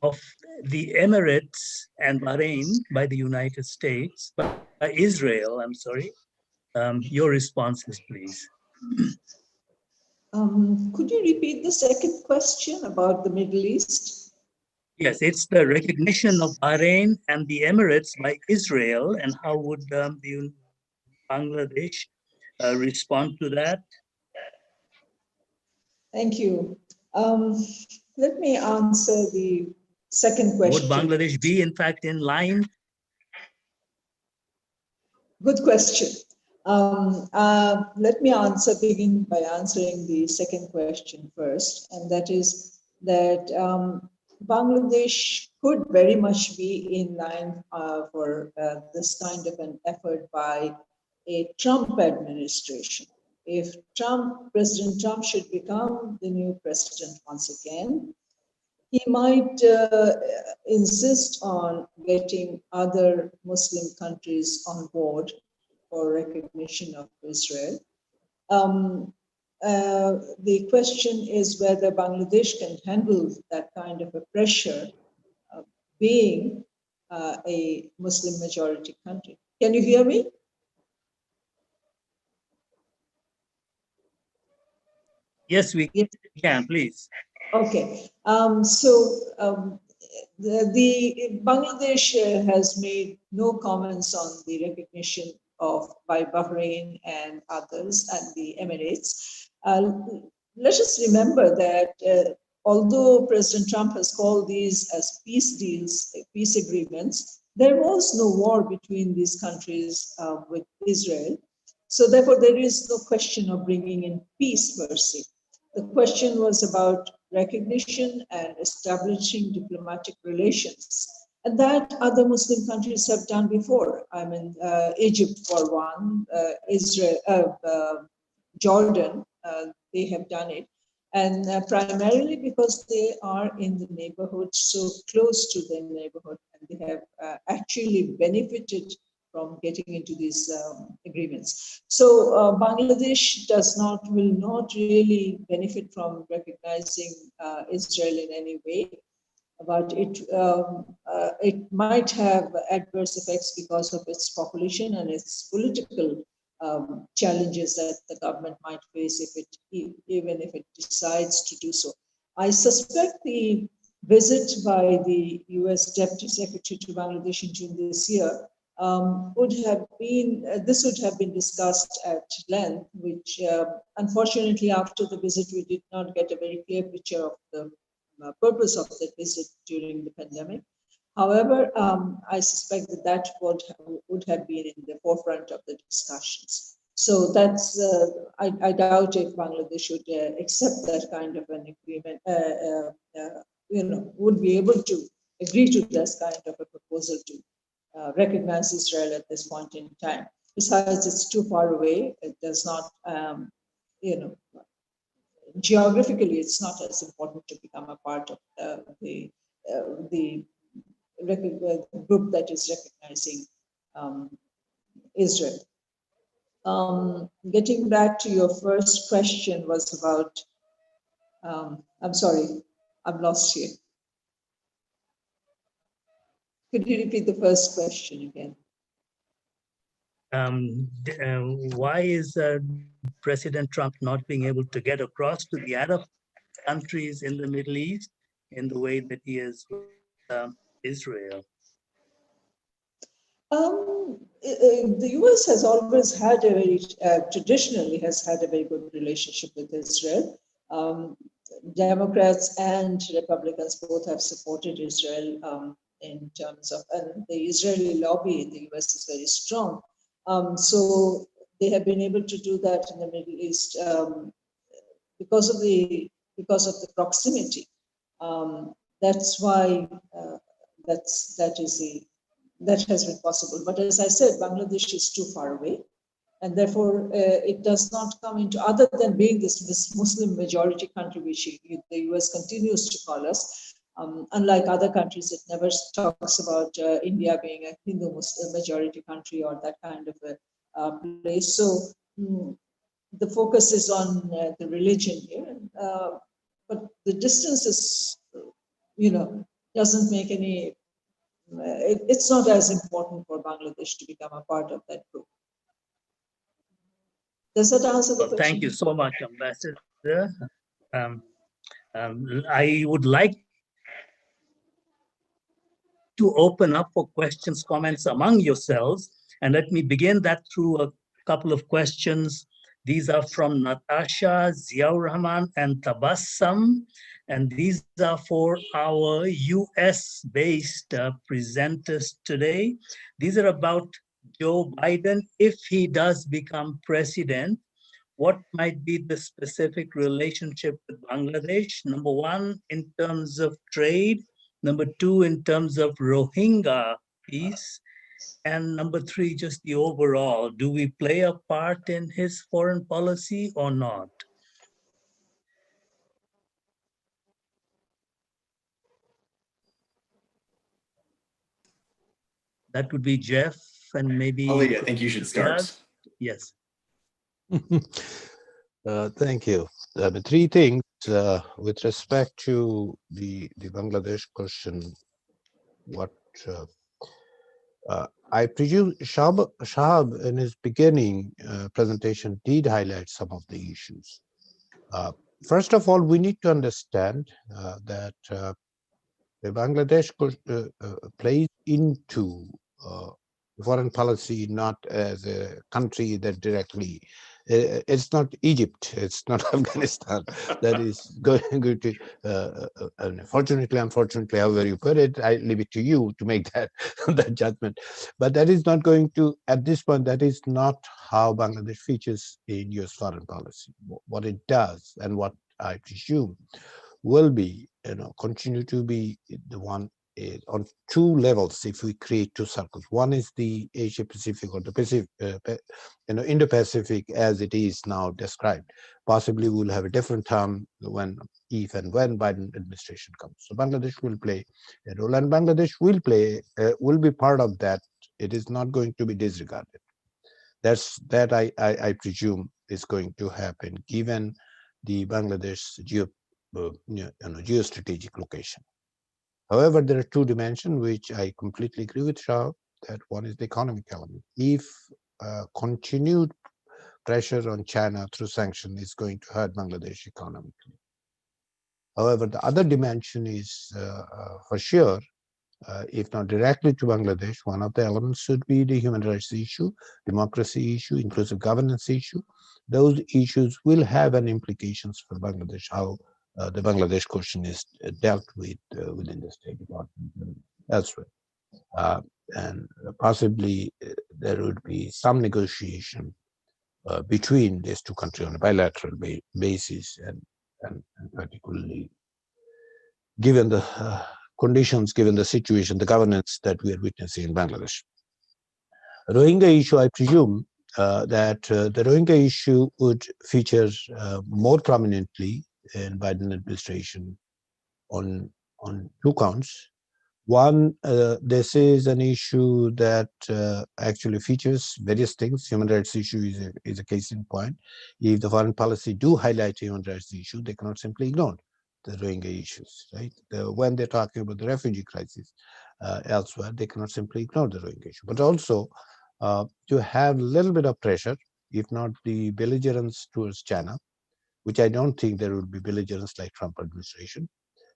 of the Emirates and Bahrain by the United States, by Israel, I'm sorry. Your responses, please. Could you repeat the second question about the Middle East? Yes, it's the recognition of Bahrain and the Emirates by Israel, and how would the Bangladesh respond to that? Thank you. Let me answer the second question. Would Bangladesh be, in fact, in line? Good question. Let me begin by answering the second question first, and that is that Bangladesh could very much be in line for this kind of an effort by a Trump administration. If President Trump should become the new president once again, he might insist on getting other Muslim countries on board for recognition of Israel. The question is whether Bangladesh can handle that kind of a pressure, being a Muslim majority country. Can you hear me? Yes, we can, please. Okay. The Bangladesh has made no comments on the recognition by Bahrain and others and the Emirates. Let us remember that although President Trump has called these as peace deals, peace agreements, there was no war between these countries with Israel. So therefore, there is no question of bringing in peace per se. The question was about recognition and establishing diplomatic relations. And that other Muslim countries have done before. I mean, Egypt for one, Jordan, they have done it. And primarily because they are in the neighborhood, so close to the neighborhood, and they have actually benefited from getting into these agreements. So Bangladesh will not really benefit from recognizing Israel in any way. but it might have adverse effects because of its population and its political challenges that the government might face even if it decides to do so. I suspect the visit by the U.S. Deputy Secretary to Bangladesh in June this year would have been, this would have been discussed at length, which unfortunately after the visit we did not get a very clear picture of the purpose of the visit during the pandemic. However, I suspect that would have been in the forefront of the discussions. So that's, I doubt if Bangladesh would accept that kind of an agreement, would be able to agree to this kind of a proposal to recognize Israel at this point in time. Besides, it's too far away. It does not, geographically, it's not as important to become a part of the group that is recognizing Israel. Getting back to your first question was about, I'm sorry, I'm lost here. Could you repeat the first question again? Why is President Trump not being able to get across to the other countries in the Middle East in the way that he is with Israel? The US has always had a very, traditionally has had a very good relationship with Israel. Democrats and Republicans both have supported Israel in terms of, and the Israeli lobby in the US is very strong. So they have been able to do that in the Middle East because of the proximity. That's why that has been possible. But as I said, Bangladesh is too far away, and therefore it does not come into, other than being this Muslim majority country, which the US continues to call us. Unlike other countries, it never talks about India being a Hindu Muslim majority country or that kind of a place. So the focus is on the religion here, but the distance is, doesn't make any. It's not as important for Bangladesh to become a part of that group. Does that answer the question? Thank you so much, Ambassador. I would like to open up for questions, comments among yourselves. And let me begin that through a couple of questions. These are from Natasha, Ziaur Rahman, and Tabassum. And these are for our US-based presenters today. These are about Joe Biden. If he does become president, what might be the specific relationship with Bangladesh? Number one, in terms of trade. Number two, in terms of Rohingya peace. And number three, just the overall. Do we play a part in his foreign policy or not? That would be Jeff and maybe... Ali, I think you should start. Yes. Thank you. Three things with respect to the Bangladesh question. What I presume Shahab in his beginning presentation did highlight some of the issues. First of all, we need to understand that the Bangladesh plays into foreign policy not as a country that directly, it's not Egypt, it's not Afghanistan that is going to, unfortunately, however you put it, I leave it to you to make that judgment. But that is not going to, at this point, that is not how Bangladesh features in US foreign policy. What it does and what I presume will be, continue to be the one on two levels if we create two circles. One is the Asia Pacific or the Pacific, Indo-Pacific as it is now described. Possibly we'll have a different term if and when Biden administration comes. So Bangladesh will play a role, and Bangladesh will be part of that. It is not going to be disregarded. That I presume is going to happen given the Bangladesh geostrategic location. However, there are two dimensions which I completely agree with Shah, that one is the economic element. If continued pressure on China through sanction is going to hurt Bangladesh economically. However, the other dimension is for sure, if not directly to Bangladesh, one of the elements should be the human rights issue, democracy issue, inclusive governance issue. Those issues will have an implications for Bangladesh, how the Bangladesh question is dealt with within the State Department and elsewhere. And possibly there would be some negotiation between these two countries on a bilateral basis, and particularly given the conditions, given the situation, the governance that we are witnessing in Bangladesh. Rohingya issue, I presume that the Rohingya issue would feature more prominently in Biden administration on two counts. One, this is an issue that actually features various things. Human rights issue is a case in point. If the foreign policy do highlight human rights issue, they cannot simply ignore the Rohingya issues, right? When they're talking about the refugee crisis elsewhere, they cannot simply ignore the Rohingya issue. But also to have a little bit of pressure, if not the belligerence towards China, which I don't think there will be belligerence like Trump administration,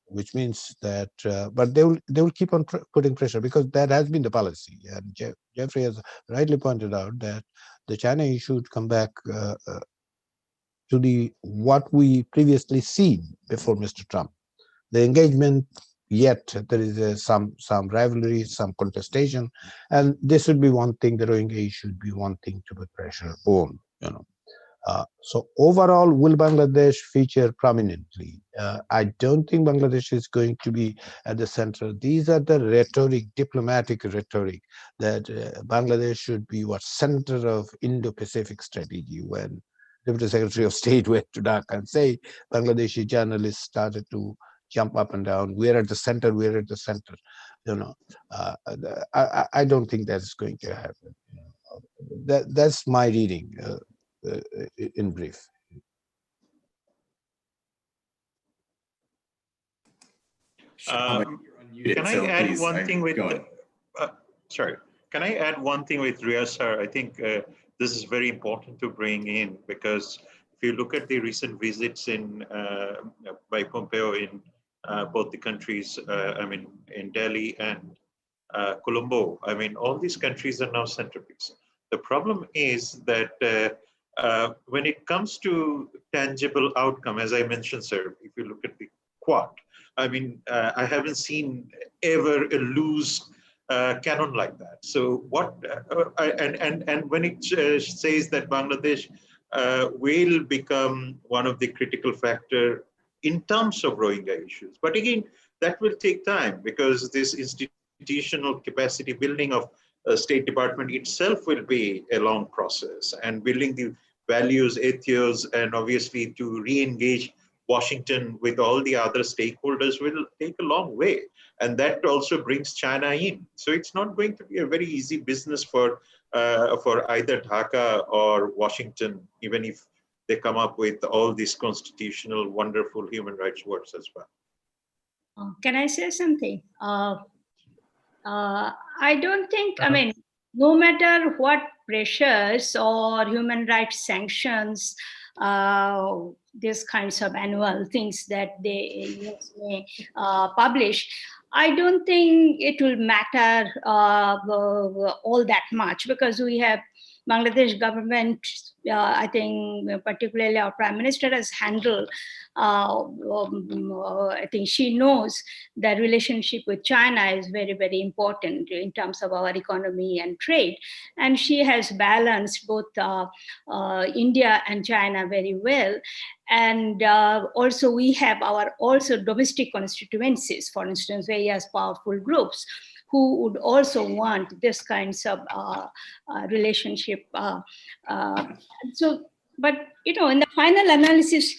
which means that, but they will keep on putting pressure, because that has been the policy. And Jeffrey has rightly pointed out that the China issue would come back to the what we previously seen before Mr. Trump. The engagement, yet there is some rivalry, some contestation, and this would be one thing. The Rohingya issue should be one thing to put pressure on. So overall, will Bangladesh feature prominently? I don't think Bangladesh is going to be at the center. These are the rhetoric, diplomatic rhetoric, that Bangladesh should be center of Indo-Pacific strategy. When Deputy Secretary of State went to Dhaka and say, Bangladeshi journalists started to jump up and down. We're at the center. We're at the center. I don't think that's going to happen. That's my reading. In brief. Can I add one thing with? Sorry, can I add one thing with Riyaz sir? I think this is very important to bring in, because if you look at the recent visits by Pompeo in both the countries, I mean in Delhi and Colombo, I mean all these countries are now centerpiece. The problem is that when it comes to tangible outcome, as I mentioned, sir, if you look at the Quad, I mean, I haven't seen ever a loose canon like that. So what, and when it says that Bangladesh will become one of the critical factor in terms of Rohingya issues, but again, that will take time, because this institutional capacity building of State Department itself will be a long process, and building the values, ethos, and obviously to re-engage Washington with all the other stakeholders will take a long way. And that also brings China in. So it's not going to be a very easy business for either Dhaka or Washington, even if they come up with all these constitutional, wonderful human rights words as well. Can I say something? I don't think, I mean, no matter what pressures or human rights sanctions, these kinds of annual things that they may publish, I don't think it will matter all that much, because we have Bangladesh government, I think particularly our Prime Minister has handled, I think she knows that relationship with China is very, very important in terms of our economy and trade. And she has balanced both India and China very well. And also we have our also domestic constituencies, for instance, various powerful groups who would also want this kinds of relationship. So, but in the final analysis,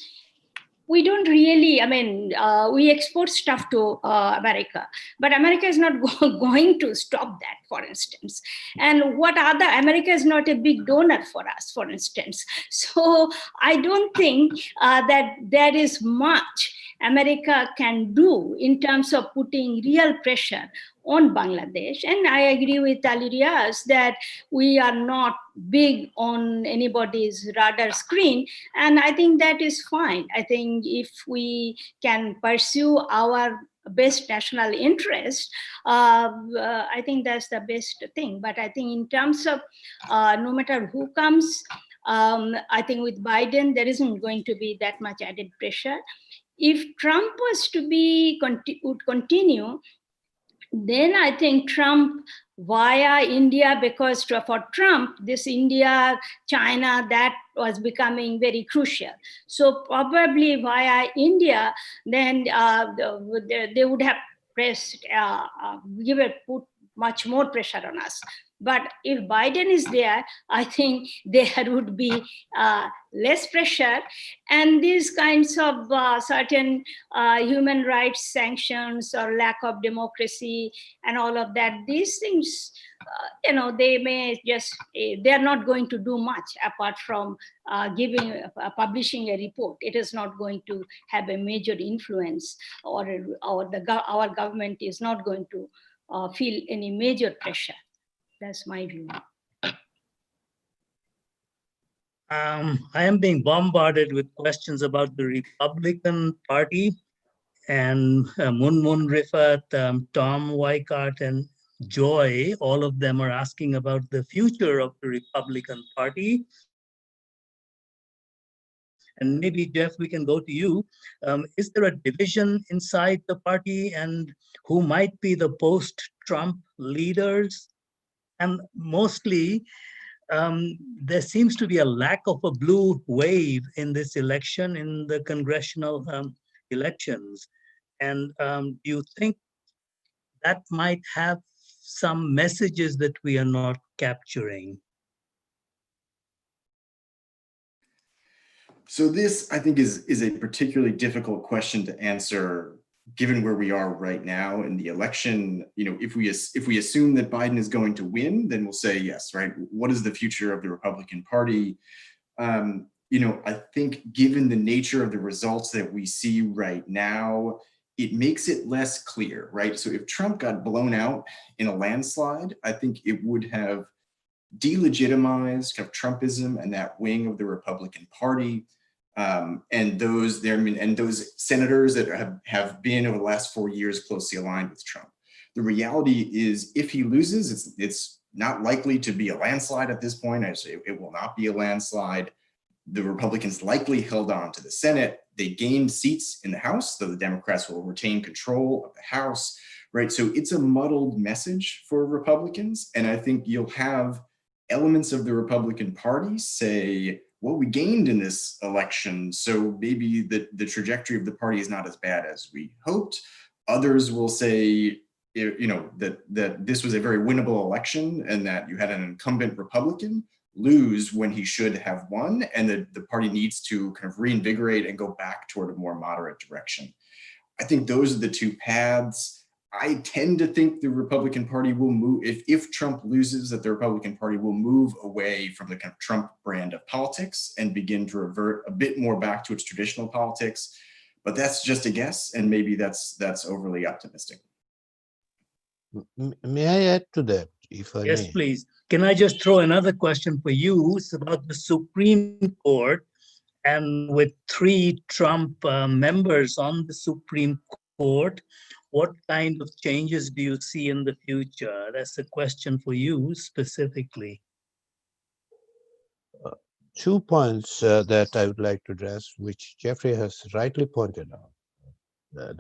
we don't really, I mean, we export stuff to America, but America is not going to stop that, for instance. And America is not a big donor for us, for instance. So I don't think that there is much America can do in terms of putting real pressure on Bangladesh. And I agree with Ali Riaz that we are not big on anybody's radar screen. And I think that is fine. I think if we can pursue our best national interest, I think that's the best thing. But I think in terms of no matter who comes, I think with Biden, there isn't going to be that much added pressure. If Trump was to would continue, then I think Trump via India, because for Trump, this India, China, that was becoming very crucial. So probably via India, then they would have put much more pressure on us. But if Biden is there, I think there would be less pressure. And these kinds of certain human rights sanctions or lack of democracy and all of that, these things, they may just, they're not going to do much apart from publishing a report. It is not going to have a major influence, or our government is not going to feel any major pressure. That's my view. I am being bombarded with questions about the Republican Party, and Munmun Rifat, Tom Weikart, and Joy, all of them are asking about the future of the Republican Party. And maybe, Jeff, we can go to you. Is there a division inside the party, and who might be the post-Trump leaders? And mostly, there seems to be a lack of a blue wave in this election, in the congressional elections. And do you think that might have some messages that we are not capturing? So this, I think, is a particularly difficult question to answer, given where we are right now in the election. If we assume that Biden is going to win, then we'll say yes, right? What is the future of the Republican Party? I think given the nature of the results that we see right now, it makes it less clear, right? So if Trump got blown out in a landslide, I think it would have delegitimized kind of Trumpism and that wing of the Republican Party. And those senators that have been over the last 4 years closely aligned with Trump. The reality is, if he loses, it's not likely to be a landslide at this point. I say it will not be a landslide. The Republicans likely held on to the Senate. They gained seats in the House, though the Democrats will retain control of the House, right? So it's a muddled message for Republicans. And I think you'll have elements of the Republican Party say, well, we gained in this election, so maybe the trajectory of the party is not as bad as we hoped. Others will say, that this was a very winnable election, and that you had an incumbent Republican lose when he should have won, and the party needs to kind of reinvigorate and go back toward a more moderate direction. I think those are the two paths. I tend to think the Republican Party will move, if Trump loses, that the Republican Party will move away from the kind of Trump brand of politics and begin to revert a bit more back to its traditional politics. But that's just a guess, and maybe that's overly optimistic. May I add to that, if I may? Yes, please. Can I just throw another question for you? It's about the Supreme Court, and with 3 Trump members on the Supreme Court, what kind of changes do you see in the future? That's a question for you specifically. 2 points that I would like to address, which Jeffrey has rightly pointed out.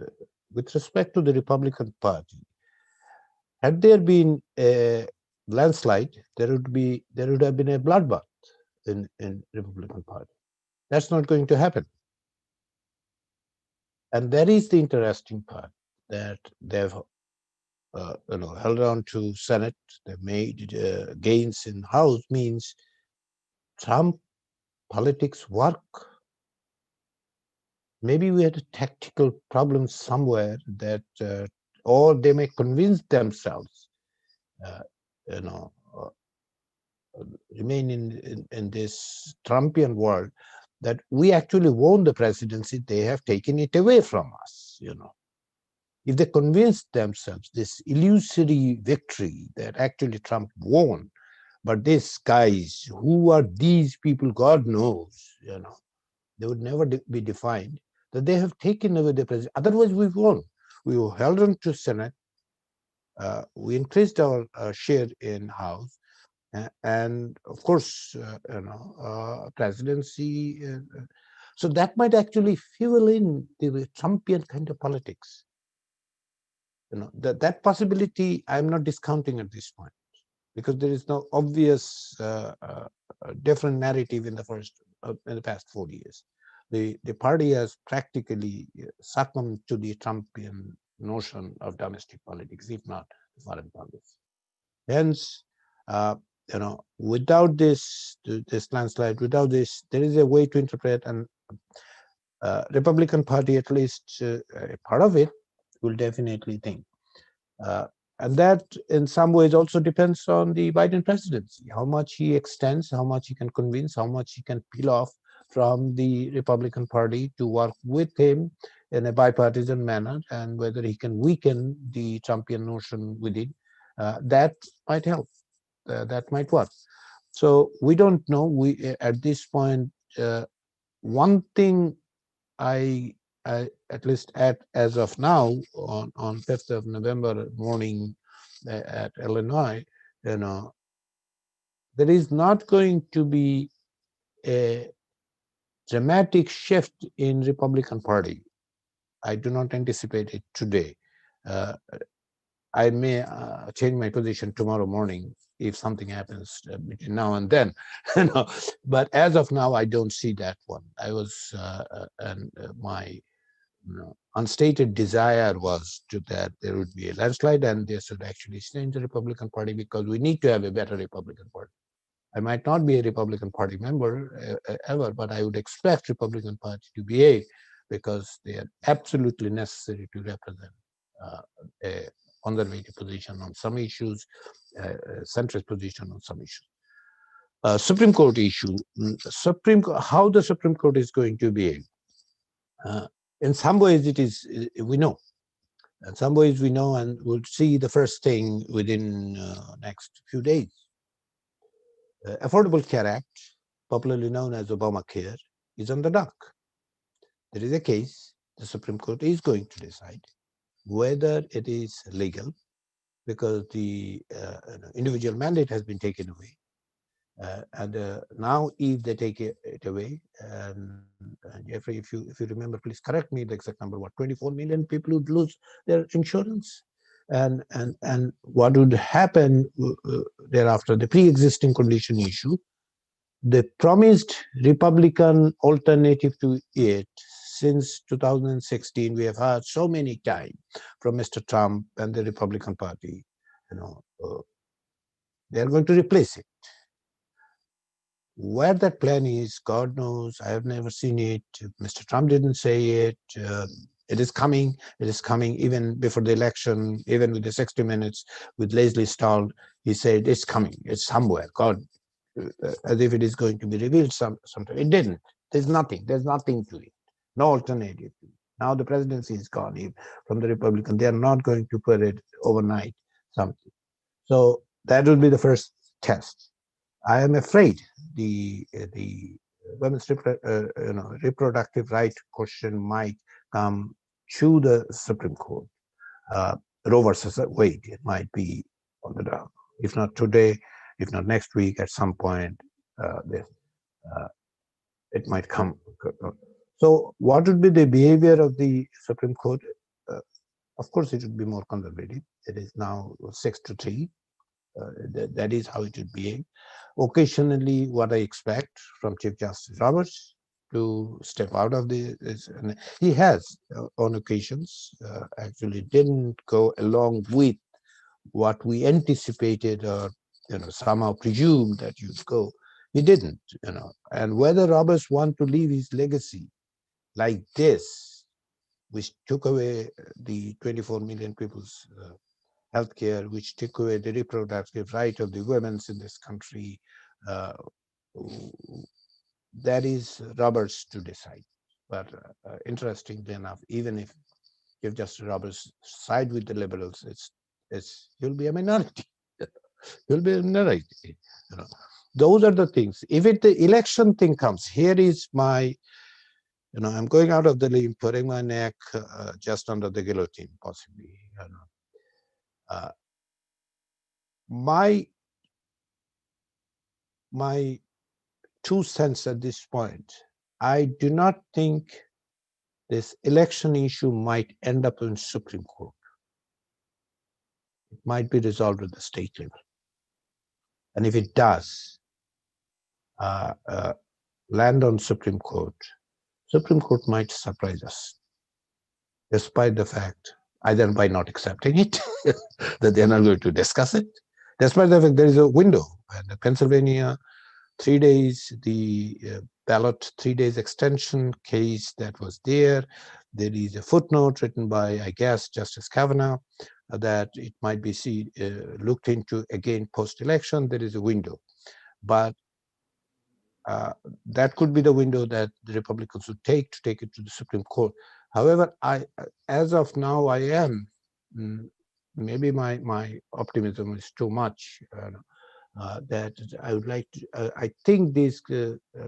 With respect to the Republican Party, had there been a landslide, there would have been a bloodbath in Republican Party. That's not going to happen. And that is the interesting part, that they've held on to Senate, they've made gains in House, means Trump politics work. maybe we had a tactical problem somewhere that, or they may convince themselves, uh, you know, remain in this Trumpian world, that we actually won the presidency, they have taken it away from us, If they convince themselves this illusory victory that actually Trump won, but these guys, who are these people, God knows, they would never be defined, that they have taken away the president. Otherwise, we won. We were held on to Senate. We increased our share in House. And of course, presidency. So that might actually fuel in the Trumpian kind of politics. That possibility I'm not discounting at this point, because there is no obvious different narrative in the past 4 years. The party has practically succumbed to the Trumpian notion of domestic politics, if not foreign policy. Hence, without this landslide, without this, there is a way to interpret, and Republican Party, at least a part of it, will definitely think. And that, in some ways, also depends on the Biden presidency, how much he extends, how much he can convince, how much he can peel off from the Republican Party to work with him in a bipartisan manner, and whether he can weaken the Trumpian notion within. That might help. That might work. So we don't know. We at this point, one thing I at least as of now, on 5th of November morning at Illinois, there is not going to be a dramatic shift in Republican Party. I do not anticipate it today. I may change my position tomorrow morning if something happens between now and then. But as of now, I don't see that one. I was, and my unstated desire was that there would be a landslide and they should actually change the Republican Party, because we need to have a better Republican Party. I might not be a Republican Party member ever, but I would expect Republican Party to behave, because they are absolutely necessary to represent a conservative position on some issues, centrist position on some issues. Supreme Court issue, how the Supreme Court is going to behave. In some ways, we know. In some ways, we know, and we'll see the first thing within next few days. Affordable Care Act, popularly known as Obamacare, is on the dock. There is a case. The Supreme Court is going to decide whether it is legal, because the individual mandate has been taken away. And now, if they take it away, and Jeffrey, if you remember, please correct me the exact number. 24 million people would lose their insurance, and what would happen thereafter? The pre-existing condition issue, the promised Republican alternative to it. Since 2016, we have heard so many times from Mr. Trump and the Republican Party, they are going to replace it. Where that plan is, God knows. I have never seen it. Mr. Trump didn't say it. It is coming. It is coming. Even before the election, even with the 60 Minutes with Leslie Stahl, he said it's coming. It's somewhere. God, as if it is going to be revealed sometime. It didn't. There's nothing. There's nothing to it. No alternative. Now the presidency is gone from the Republican. They are not going to put it overnight something. So that will be the first test. I am afraid the women's reproductive right question might come to the Supreme Court. Roe versus Wade, it might be on the down. If not today, if not next week, at some point, it might come. So what would be the behavior of the Supreme Court? Of course, it would be more conservative. It is now 6-3. That is how it would behave. Occasionally, what I expect from Chief Justice Roberts to step out of this, and he has on occasions actually didn't go along with what we anticipated or somehow presumed that you'd go. He didn't, and whether Roberts want to leave his legacy like this, which took away the 24 million people's healthcare, which took away the reproductive right of the women in this country, that is Roberts to decide. But interestingly enough, even if Justice Roberts side with the liberals, you'll be a minority. You'll be a minority. You know, those are the things. If the election thing comes, here is my, I'm going out of the limb, putting my neck just under the guillotine, possibly. My 2 cents at this point, I do not think this election issue might end up in Supreme Court. It might be resolved at the state level. And if it does land on Supreme Court might surprise us, despite the fact, either by not accepting it, that they're not going to discuss it, despite the fact there is a window. And the Pennsylvania 3 days, the ballot 3 days extension case that was there. There is a footnote written by, I guess, Justice Kavanaugh, that it might be looked into again post-election. There is a window. But that could be the window that the Republicans would take it to the Supreme Court. However, as of now, I am, maybe my optimism is too much, that I would like to, I think these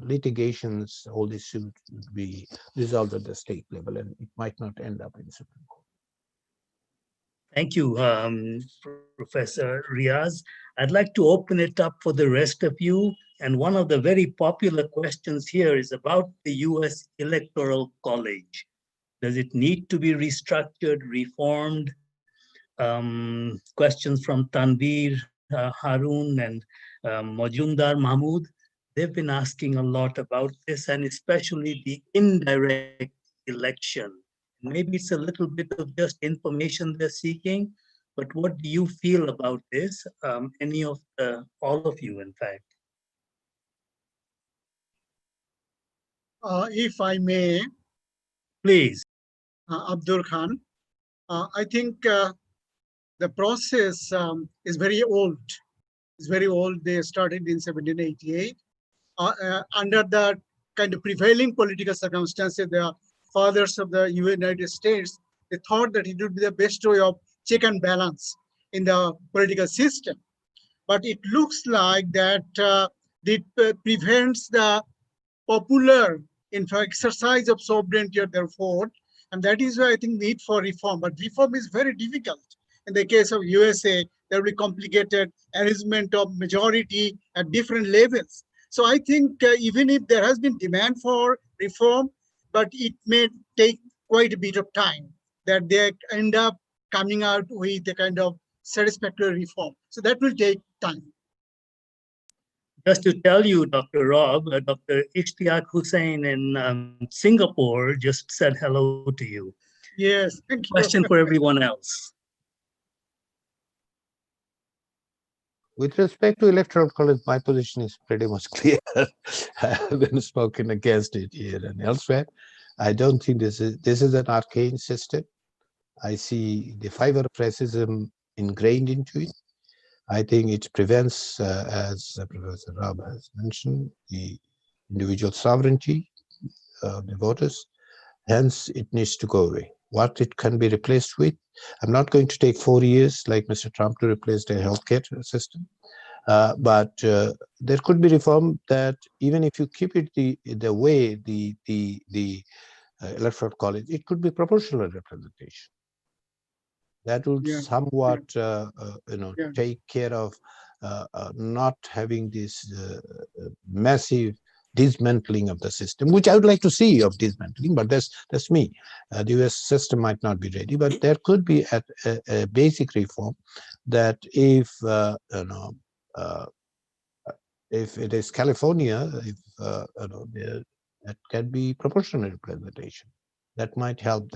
litigations, all these suits would be resolved at the state level, and it might not end up in the Supreme Court. Thank you, Professor Riaz. I'd like to open it up for the rest of you. And one of the very popular questions here is about the US Electoral College. Does it need to be restructured, reformed? Questions from Tanvir Harun and Mojumdar Mahmood. They've been asking a lot about this, and especially the indirect election. Maybe it's a little bit of just information they're seeking, but what do you feel about this? All of you, in fact. If I may, please. Abdul Khan, I think the process is very old. It's very old. They started in 1788. Under the kind of prevailing political circumstances, the fathers of the United States, they thought that it would be the best way of check and balance in the political system. But it looks like that it prevents the popular exercise of sovereignty of their vote. And that is why I think need for reform. But reform is very difficult. In the case of USA, there will be complicated arrangement of majority at different levels. So I think even if there has been demand for reform, but it may take quite a bit of time that they end up coming out with a kind of satisfactory reform. So that will take time. Just to tell you, Dr. Rob, Dr. Ishtiaq Hussain in Singapore just said hello to you. Yes, thank you. Question for everyone else. With respect to Electoral College, my position is pretty much clear. I have been spoken against it here and elsewhere. I don't think this is an arcane system. I see the fiber racism ingrained into it. I think it prevents, as Professor Rob has mentioned, the individual sovereignty of the voters. Hence, it needs to go away. What it can be replaced with, I'm not going to take 4 years like Mr. Trump to replace the healthcare system, but there could be reform that even if you keep it the way the Electoral College, it could be proportional representation. That would somewhat, take care of not having this massive dismantling of the system, which I would like to see of dismantling, but that's me. The US system might not be ready, but there could be a basic reform that if it is California, that can be proportional representation. That might help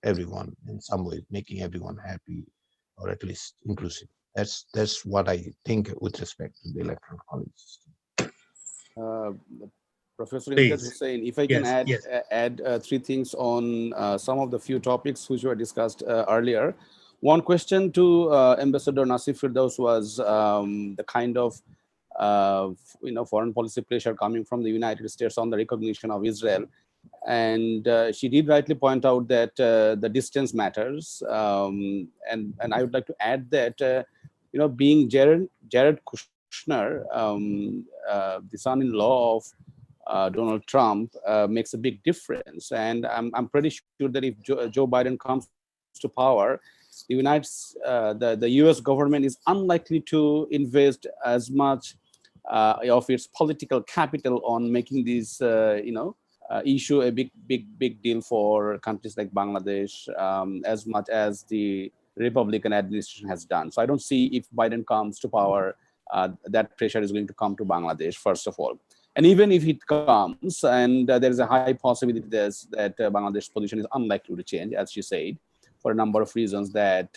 everyone in some ways, making everyone happy or at least inclusive. That's what I think with respect to the Electoral College system. Professor Imtiaz Please. Hussain, if I can Yes. add three things on some of the few topics which were discussed earlier. One question to Ambassador Nasif Firdaus was the kind of foreign policy pressure coming from the United States on the recognition of Israel. And she did rightly point out that the distance matters. And I would like to add that, being Jared Kushner, the son-in-law of Donald Trump, makes a big difference. And I'm pretty sure that if Joe Biden comes to power, the U.S. government is unlikely to invest as much of its political capital on making this, issue a big deal for countries like Bangladesh, as much as the Republican administration has done. So I don't see, if Biden comes to power, that pressure is going to come to Bangladesh, first of all. And even if it comes, and there is a high possibility that Bangladesh's position is unlikely to change, as she said, for a number of reasons, that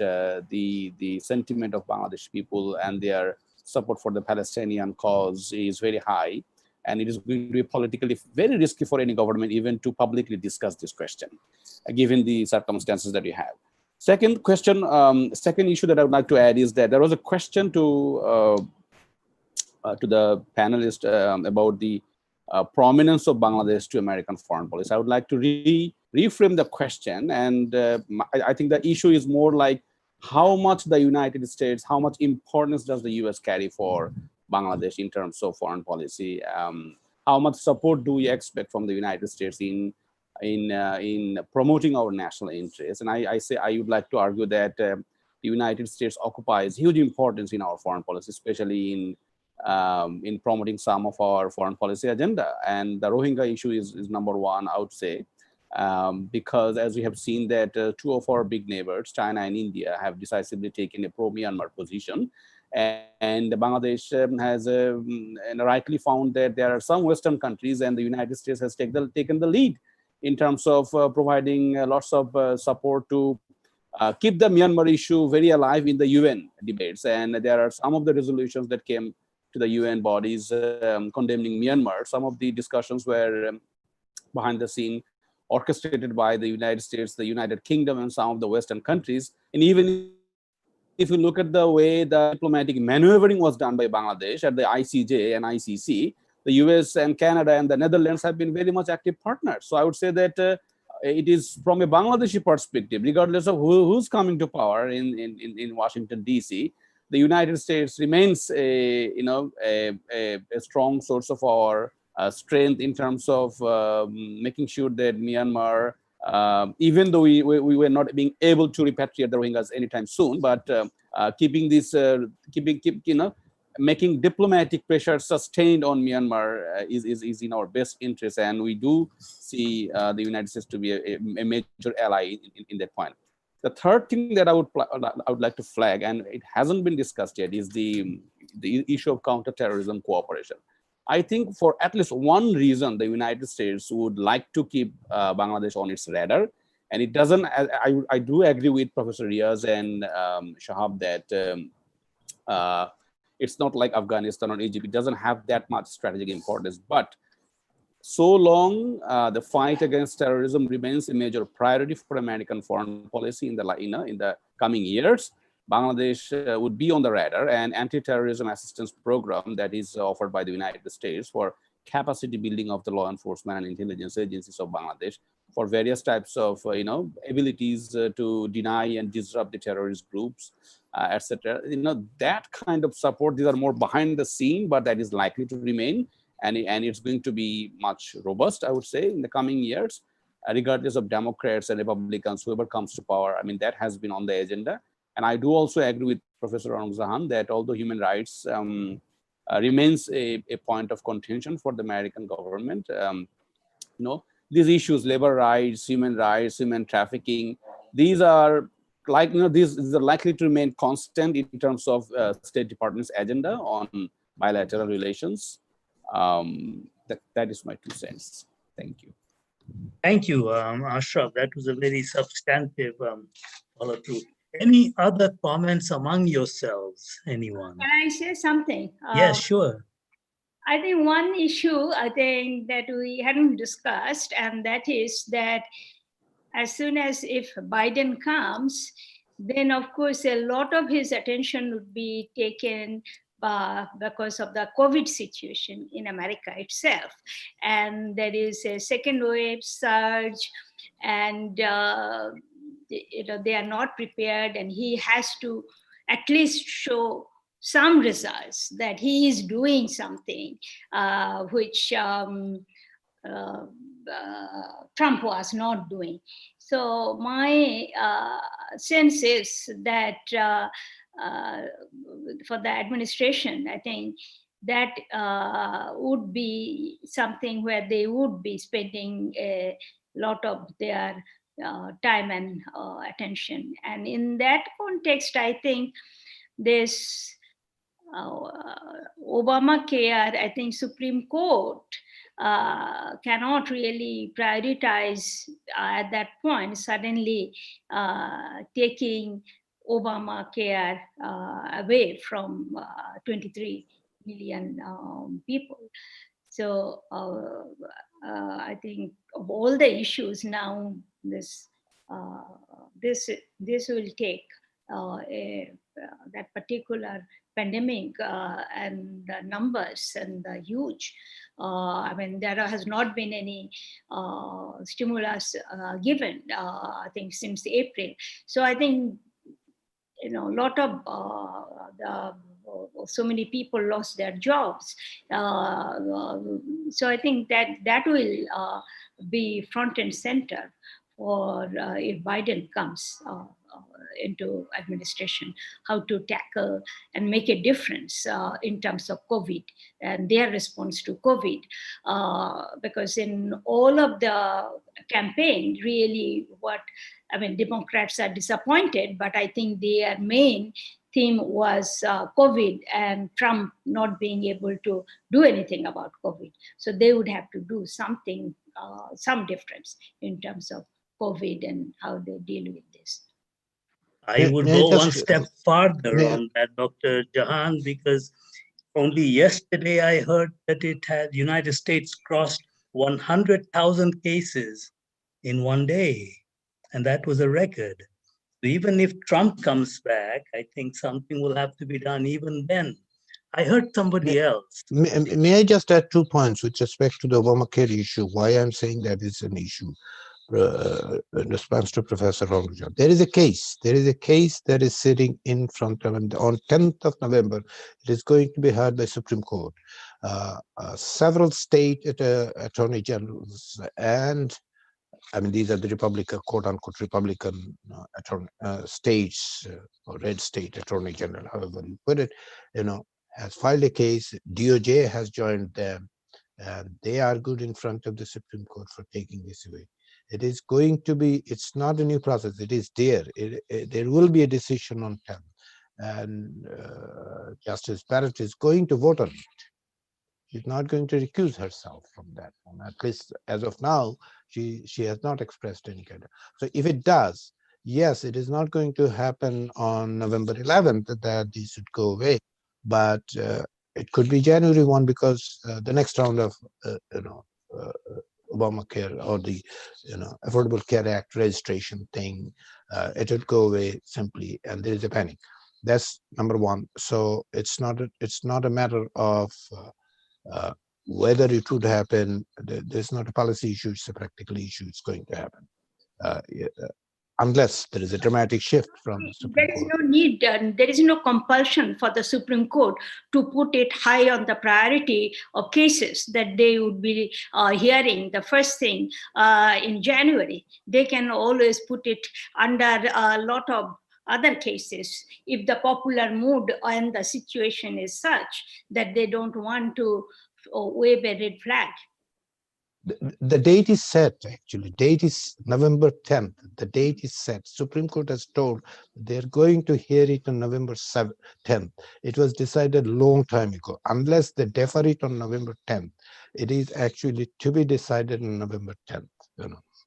the sentiment of Bangladesh people and their support for the Palestinian cause is very high. And it is going to be politically very risky for any government even to publicly discuss this question, given the circumstances that you have. Second question, second issue that I would like to add is that there was a question to the panelist about the prominence of Bangladesh to American foreign policy. I would like to reframe the question, and I think the issue is more like how much the United States, how much importance does the US carry for Bangladesh in terms of foreign policy? How much support do we expect from the United States in promoting our national interests? And I would like to argue that the United States occupies huge importance in our foreign policy, especially in promoting some of our foreign policy agenda. And the Rohingya issue is number one, I would say, because as we have seen that two of our big neighbors, China and India, have decisively taken a pro-Myanmar position. And Bangladesh has and rightly found that there are some Western countries, and the United States has taken the lead in terms of providing lots of support to keep the Myanmar issue very alive in the UN debates. And there are some of the resolutions that came to the UN bodies condemning Myanmar. Some of the discussions were behind the scene, orchestrated by the United States, the United Kingdom, and some of the Western countries. And even if you look at the way the diplomatic maneuvering was done by Bangladesh at the ICJ and ICC, the US and Canada and the Netherlands have been very much active partners. So I would say that it is from a Bangladeshi perspective, regardless of who's coming to power in Washington, D.C., the United States remains a strong source of our strength in terms of making sure that Myanmar, even though we were not being able to repatriate the Rohingyas anytime soon, but making diplomatic pressure sustained on Myanmar is in our best interest, and we do see the United States to be a major ally in that point. The third thing that I would like to flag, and it hasn't been discussed yet, is the issue of counterterrorism cooperation. I think for at least one reason, the United States would like to keep Bangladesh on its radar. And it doesn't, I do agree with Professor Riaz and Shahab that it's not like Afghanistan or Egypt. It doesn't have that much strategic importance. But so long the fight against terrorism remains a major priority for American foreign policy in the coming years, Bangladesh would be on the radar, and anti-terrorism assistance program that is offered by the United States for capacity building of the law enforcement and intelligence agencies of Bangladesh for various types of abilities to deny and disrupt the terrorist groups, etc. That kind of support, these are more behind the scene, but that is likely to remain, and it's going to be much robust, I would say, in the coming years, regardless of Democrats and Republicans, whoever comes to power. I mean, that has been on the agenda. And I do also agree with Professor Aung that although human rights remains a point of contention for the American government, these issues, labor rights, human trafficking, these are these are likely to remain constant in terms of State Department's agenda on bilateral relations. That is my 2 cents. Thank you. Thank you, Ashraf. That was a very substantive follow-through. Any other comments among yourselves, anyone? Can I say something? Yes, sure. I think one issue I think that we hadn't discussed, and that is that as soon as if Biden comes, then of course a lot of his attention would be taken because of the COVID situation in America itself. And there is a second wave surge, and they are not prepared, and he has to at least show some results that he is doing something, which Trump was not doing. So my sense is that for the administration, I think that would be something where they would be spending a lot of their time and attention. And in that context, I think this Obamacare, I think Supreme Court cannot really prioritize at that point suddenly taking Obamacare away from 23 million people. So I think of all the issues now, this will take that particular pandemic and the numbers and the huge. I mean, there has not been any stimulus given, I think, since April. So I think, a lot of so many people lost their jobs. So I think that will be front and center for if Biden comes into administration, how to tackle and make a difference in terms of COVID and their response to COVID. Because in all of the campaign, really Democrats are disappointed, but I think their main theme was COVID and Trump not being able to do anything about COVID. So they would have to do something, some difference in terms of COVID and how they deal with this. I would go one step farther on that, Dr. Jahan, because only yesterday I heard that United States crossed 100,000 cases in one day, and that was a record. So even if Trump comes back, I think something will have to be done even then. I heard somebody else. May I just add 2 points with respect to the Obamacare issue, why I'm saying that is an issue. In response to Professor Rongujan. There is a case that is sitting in front of, and on 10th of November, it is going to be heard by Supreme Court. Several state attorney generals, and these are the Republican, quote unquote, Republican states, or red state attorney general, however you put it, has filed a case. DOJ has joined them, and they argued in front of the Supreme Court for taking this away. It is going to be, it's not a new process, it is there. There will be a decision on 10. And Justice Barrett is going to vote on it. She's not going to recuse herself from that one. At least as of now, she has not expressed any kind of. So if it does, yes, it is not going to happen on November 11th that these should go away. But it could be January 1 because the next round of, Obamacare or the Affordable Care Act registration thing, it would go away simply, and there is a panic. That's number one. So it's not a matter of whether it would happen. There's not a policy issue; it's a practical issue. It's going to happen. Unless there is a dramatic shift from the Supreme Court. There is no need, there is no compulsion for the Supreme Court to put it high on the priority of cases that they would be hearing the first thing in January. They can always put it under a lot of other cases if the popular mood and the situation is such that they don't want to wave a red flag. The date is set, actually. Date is November 10th. The date is set. Supreme Court has told they're going to hear it on November 10th. It was decided a long time ago. Unless they defer it on November 10th, it is actually to be decided on November 10th,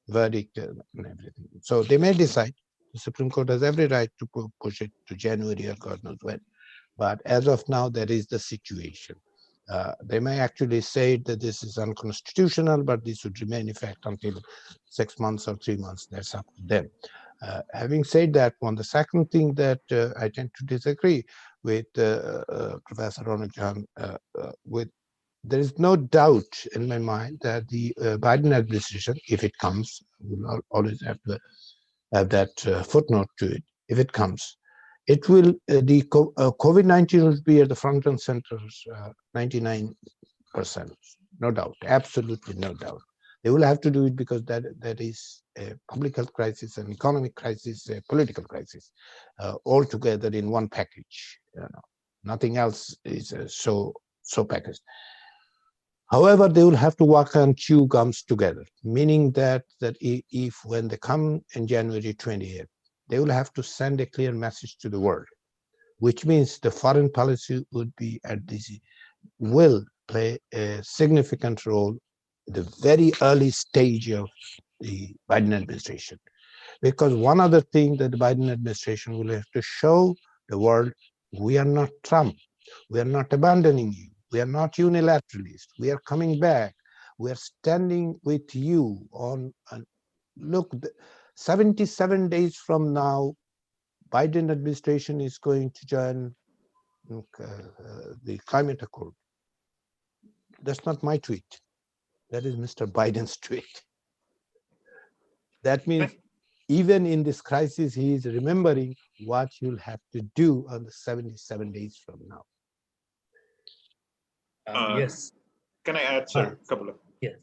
verdict and everything. So they may decide. The Supreme Court has every right to push it to January or God knows when. But as of now, that is the situation. They may actually say that this is unconstitutional, but this would remain in effect until 6 months or 3 months. That's up to them. Having said that one, the second thing that I tend to disagree with Professor Ronojan, there is no doubt in my mind that the Biden administration, if it comes, will always have to have that footnote to it. If it comes, it will, COVID-19 will be at the front and center, 99%, no doubt, absolutely no doubt. They will have to do it because that is a public health crisis, an economic crisis, a political crisis, all together in one package. Nothing else is so packaged. However, they will have to work and chew gums together, meaning that if when they come in January 28th, they will have to send a clear message to the world, which means the foreign policy would be will play a significant role at the very early stage of the Biden administration. Because one other thing that the Biden administration will have to show the world, we are not Trump. We are not abandoning you. We are not unilateralists. We are coming back. We are standing with you on, look, 77 days from now, Biden administration is going to join the climate accord. That's not my tweet. That is Mr. Biden's tweet. That means even in this crisis, he is remembering what you'll have to do on the 77 days from now. Yes. Can I add, sir, a couple of? Yes.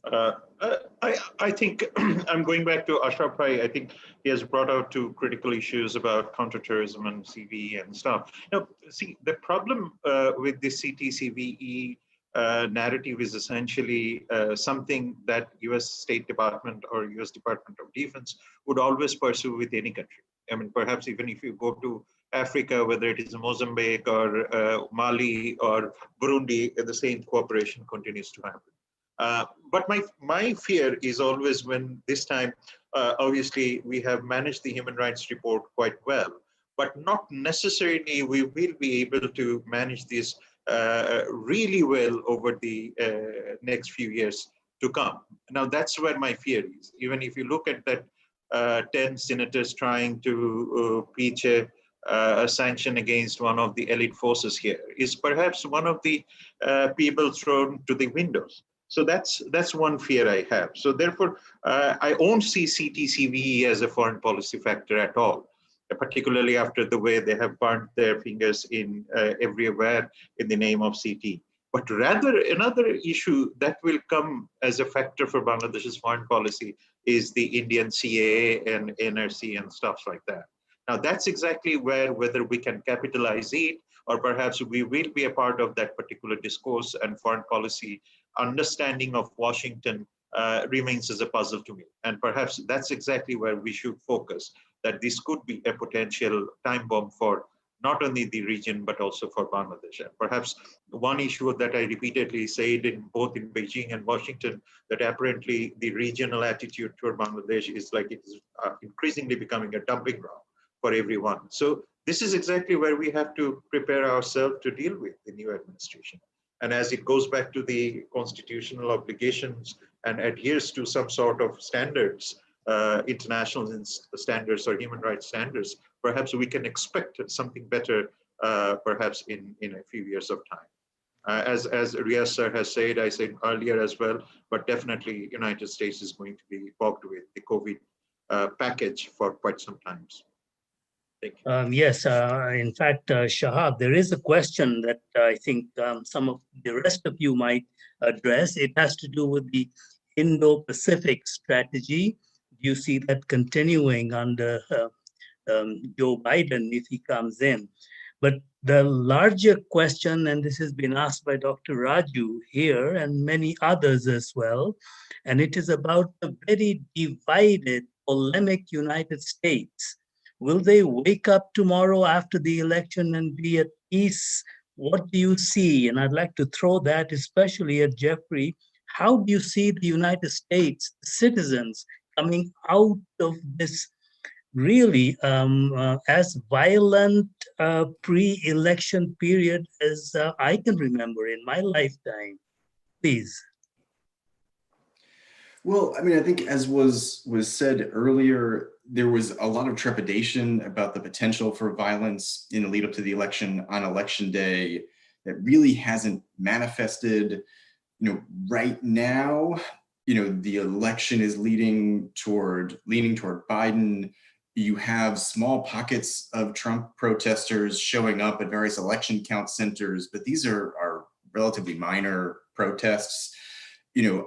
I think I'm going back to Ashraf Bhai. I think he has brought out two critical issues about counterterrorism and CVE and stuff. Now, see, the problem with the CT-CVE narrative is essentially something that U.S. State Department or U.S. Department of Defense would always pursue with any country. I mean, perhaps even if you go to Africa, whether it is Mozambique or Mali or Burundi, the same cooperation continues to happen. But my fear is always when this time, obviously, we have managed the human rights report quite well, but not necessarily we will be able to manage this really well over the next few years to come. Now, that's where my fear is. Even if you look at that 10 senators trying to preach a sanction against one of the elite forces here is perhaps one of the people thrown to the windows. So that's one fear I have. So therefore, I won't see CT-CVE as a foreign policy factor at all, particularly after the way they have burnt their fingers in everywhere in the name of CT. But rather, another issue that will come as a factor for Bangladesh's foreign policy is the Indian CAA and NRC and stuff like that. Now, that's exactly whether we can capitalize it, or perhaps we will be a part of that particular discourse and foreign policy understanding of Washington remains as a puzzle to me. And perhaps that's exactly where we should focus, that this could be a potential time bomb for not only the region, but also for Bangladesh. And perhaps one issue that I repeatedly said both in Beijing and Washington, that apparently the regional attitude toward Bangladesh is like it is increasingly becoming a dumping ground for everyone. So this is exactly where we have to prepare ourselves to deal with the new administration. And as it goes back to the constitutional obligations and adheres to some sort of standards, international standards or human rights standards, perhaps we can expect something better, perhaps in a few years of time. As Riaz sir has said, I said earlier as well, but definitely United States is going to be bogged with the COVID package for quite some time. Thank you. Yes, in fact, Shahab, there is a question that I think some of the rest of you might address. It has to do with the Indo-Pacific strategy. Do you see that continuing under Joe Biden if he comes in? But the larger question, and this has been asked by Dr. Raju here and many others as well, and it is about the very divided, polemic United States. Will they wake up tomorrow after the election and be at peace? What do you see? And I'd like to throw that especially at Jeffrey. How do you see the United States citizens coming out of this really as violent pre-election period as I can remember in my lifetime. Please. Well, I mean, I think as was said earlier, there was a lot of trepidation about the potential for violence in the lead up to the election on election day that really hasn't manifested. Right now, the election is leaning toward Biden. You have small pockets of Trump protesters showing up at various election count centers, but these are relatively minor protests.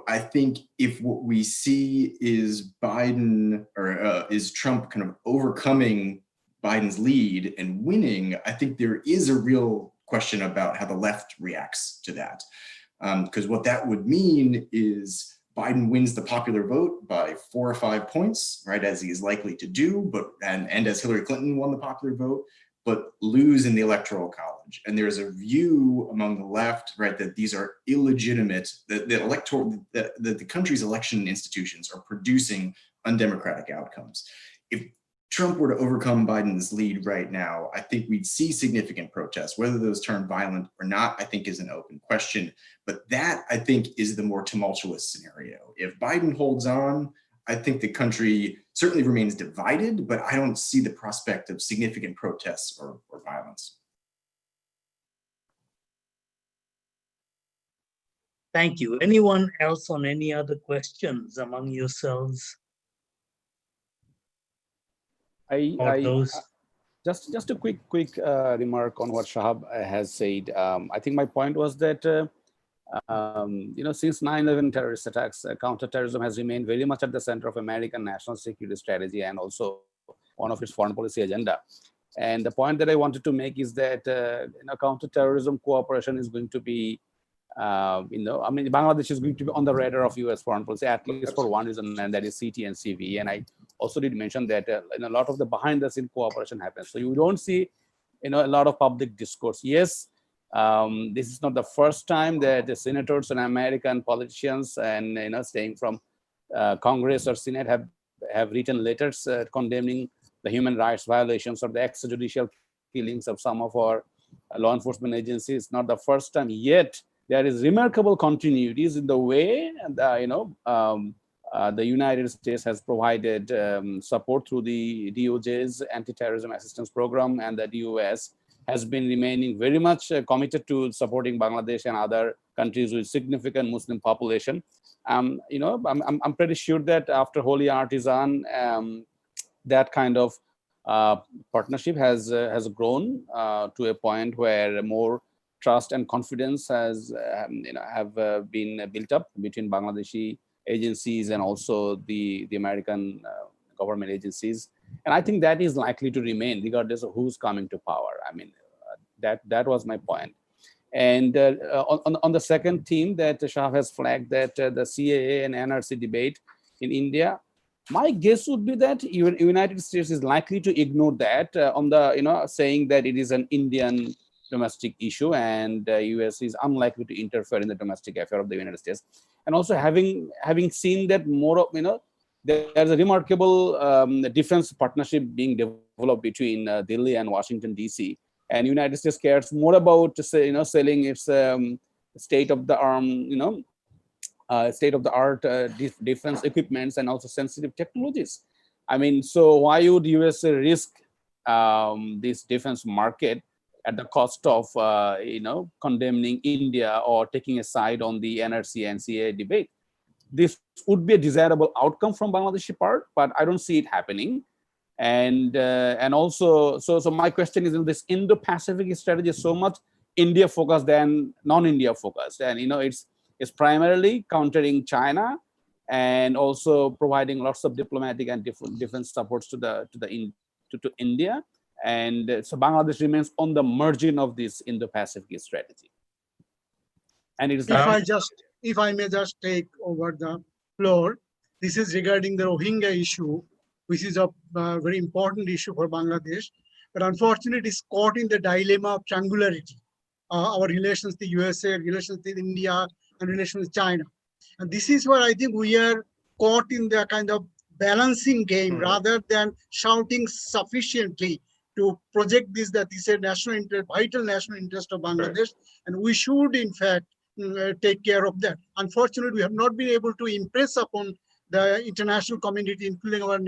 I think if what we see is Biden or is Trump kind of overcoming Biden's lead and winning, I think there is a real question about how the left reacts to that. Because what that would mean is Biden wins the popular vote by 4 or 5 points, right, as he is likely to do, and as Hillary Clinton won the popular vote, but lose in the Electoral College. And there's a view among the left, right, that these are illegitimate, that the country's election institutions are producing undemocratic outcomes. If Trump were to overcome Biden's lead right now, I think we'd see significant protests. Whether those turn violent or not, I think is an open question. But that, I think, is the more tumultuous scenario. If Biden holds on, I think the country certainly remains divided, but I don't see the prospect of significant protests or violence. Thank you. Anyone else on any other questions among yourselves? Just a quick remark on what Shahab has said. I think my point was that since 9/11 terrorist attacks, counterterrorism has remained very much at the center of American national security strategy and also one of its foreign policy agenda. And the point that I wanted to make is that counterterrorism cooperation is going to be, Bangladesh is going to be on the radar of U.S. foreign policy, at least for one reason, and that is CT and CV. And I also did mention that a lot of the behind-the-scene cooperation happens. So you don't see, a lot of public discourse. Yes, this is not the first time that the senators and American politicians and staying from Congress or Senate have written letters condemning the human rights violations or the extrajudicial killings of some of our law enforcement agencies. Not the first time yet. There is remarkable continuities in the way the United States has provided support through the DOJ's anti-terrorism assistance program, and the US has been remaining very much committed to supporting Bangladesh and other countries with significant Muslim population. I'm pretty sure that after Holy Artisan, that kind of partnership has grown to a point where more trust and confidence have been built up between Bangladeshi agencies and also the American government agencies. And I think that is likely to remain regardless of who's coming to power. I mean, that was my point. And on the second theme that Shah has flagged, that the CAA and NRC debate in India, my guess would be that United States is likely to ignore that on the, saying that it is an Indian domestic issue and US is unlikely to interfere in the domestic affair of the United States. And also having seen that more of, there's a remarkable defense partnership being developed between Delhi and Washington, DC. And United States cares more about, selling its state-of-the-art, defense equipments and also sensitive technologies. I mean, so why would US risk this defense market at the cost of, condemning India or taking a side on the NRC and CAA debate? This would be a desirable outcome from Bangladeshi part, but I don't see it happening. And also, so my question is, this Indo-Pacific strategy is so much India focused than non-India focused, and it's primarily countering China and also providing lots of diplomatic and defense supports to India. And so Bangladesh remains on the margin of this Indo-Pacific strategy. And it is if I may just take over the floor, this is regarding the Rohingya issue, which is a very important issue for Bangladesh. But unfortunately, it's caught in the dilemma of triangularity. Our relations with the USA, relations with India, and relations with China. And this is where I think we are caught in the kind of balancing game Mhm. rather than shouting sufficiently to project this, that is a national interest, vital national interest of Bangladesh, and we should in fact take care of that. Unfortunately, we have not been able to impress upon the international community, including our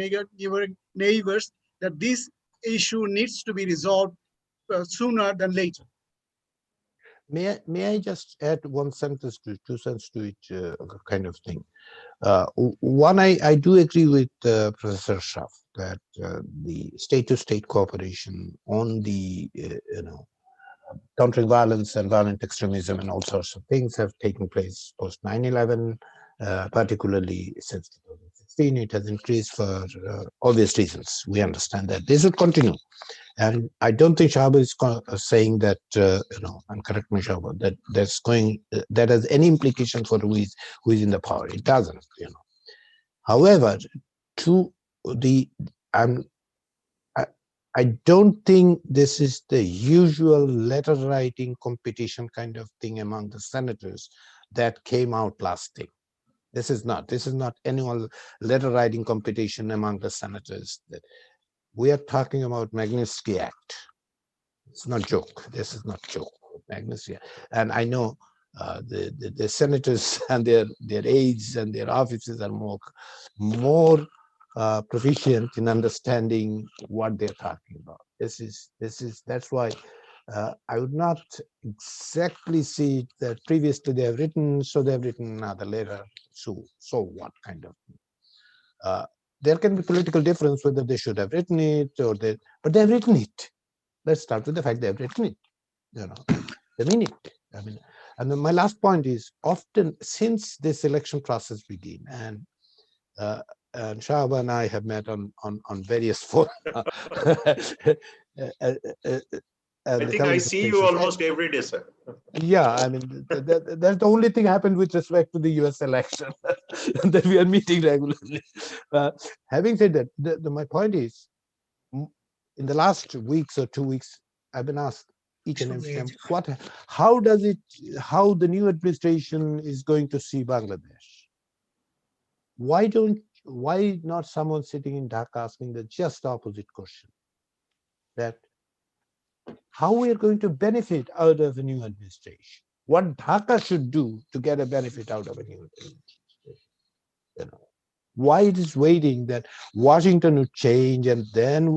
neighbors, that this issue needs to be resolved sooner than later. May I just add one sentence to two sentences to it, kind of thing. One, I do agree with Professor Shah that the state-to-state cooperation on the countering violence and violent extremism and all sorts of things have taken place post 9/11, particularly since 2016. It has increased for obvious reasons. We understand that this will continue. And I don't think Shahba is saying that, and correct me, Shahba, that that has any implication for who is in the power. It doesn't, However, I don't think this is the usual letter writing competition kind of thing among the senators that came out last thing. This is not annual letter writing competition among the senators. We are talking about Magnitsky Act. It's not joke. This is not joke. Magnitsky. And I know the senators and their aides and their offices are more proficient in understanding what they're talking about. That's why I would not exactly see it that previously they have written, so they have written another letter. So what kind of thing? There can be political difference whether they should have written it but they have written it. Let's start with the fact they have written it. They mean it. I mean, and then my last point is often since this election process began, and Shahba and I have met on various forums. I think I see you almost every day, sir. Yeah, I mean, that's the only thing happened with respect to the US election, that we are meeting regularly. Having said that, my point is, in the last weeks or 2 weeks, I've been asked each and every time, how the new administration is going to see Bangladesh? Why not someone sitting in Dhaka asking the just opposite question? That how we are going to benefit out of a new administration? What Dhaka should do to get a benefit out of a new administration? Why it is waiting that Washington will change and then they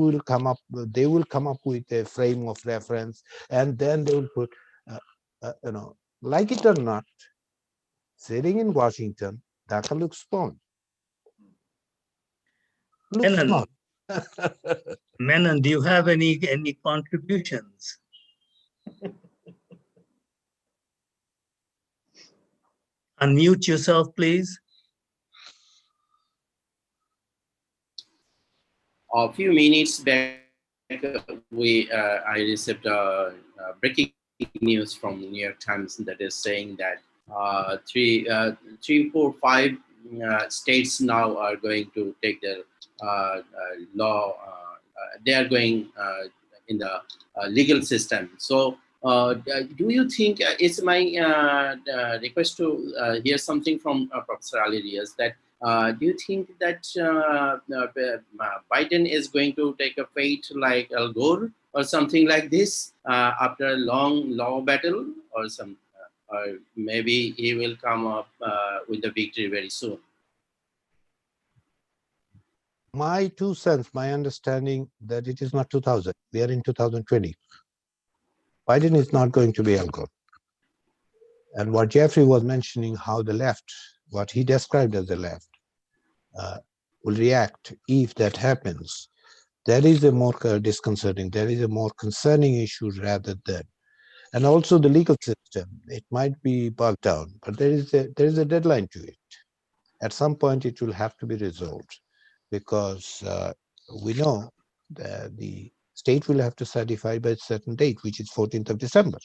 will come up with a frame of reference, and then they will put, like it or not, sitting in Washington, Dhaka looks small. Menon, do you have any contributions? Unmute yourself, please. A few minutes back, I received breaking news from New York Times that is saying that 3, 4, 5 states now are going to take their law. They are going in the legal system. So, do you think it's my request to hear something from Professor Ali Riaz that do you think that Biden is going to take a fate like Al Gore or something like this after a long law battle, or maybe he will come up with the victory very soon? My 2 cents, my understanding that it is not 2000. We are in 2020. Biden is not going to be Al Gore. And what Jeffrey was mentioning, how the left, what he described as the left, will react if that happens, that is a more disconcerting, there is a more concerning issue rather than, and also the legal system, it might be bogged down, but there is a deadline to it. At some point it will have to be resolved, because we know that the state will have to certify by a certain date, which is 14th of December.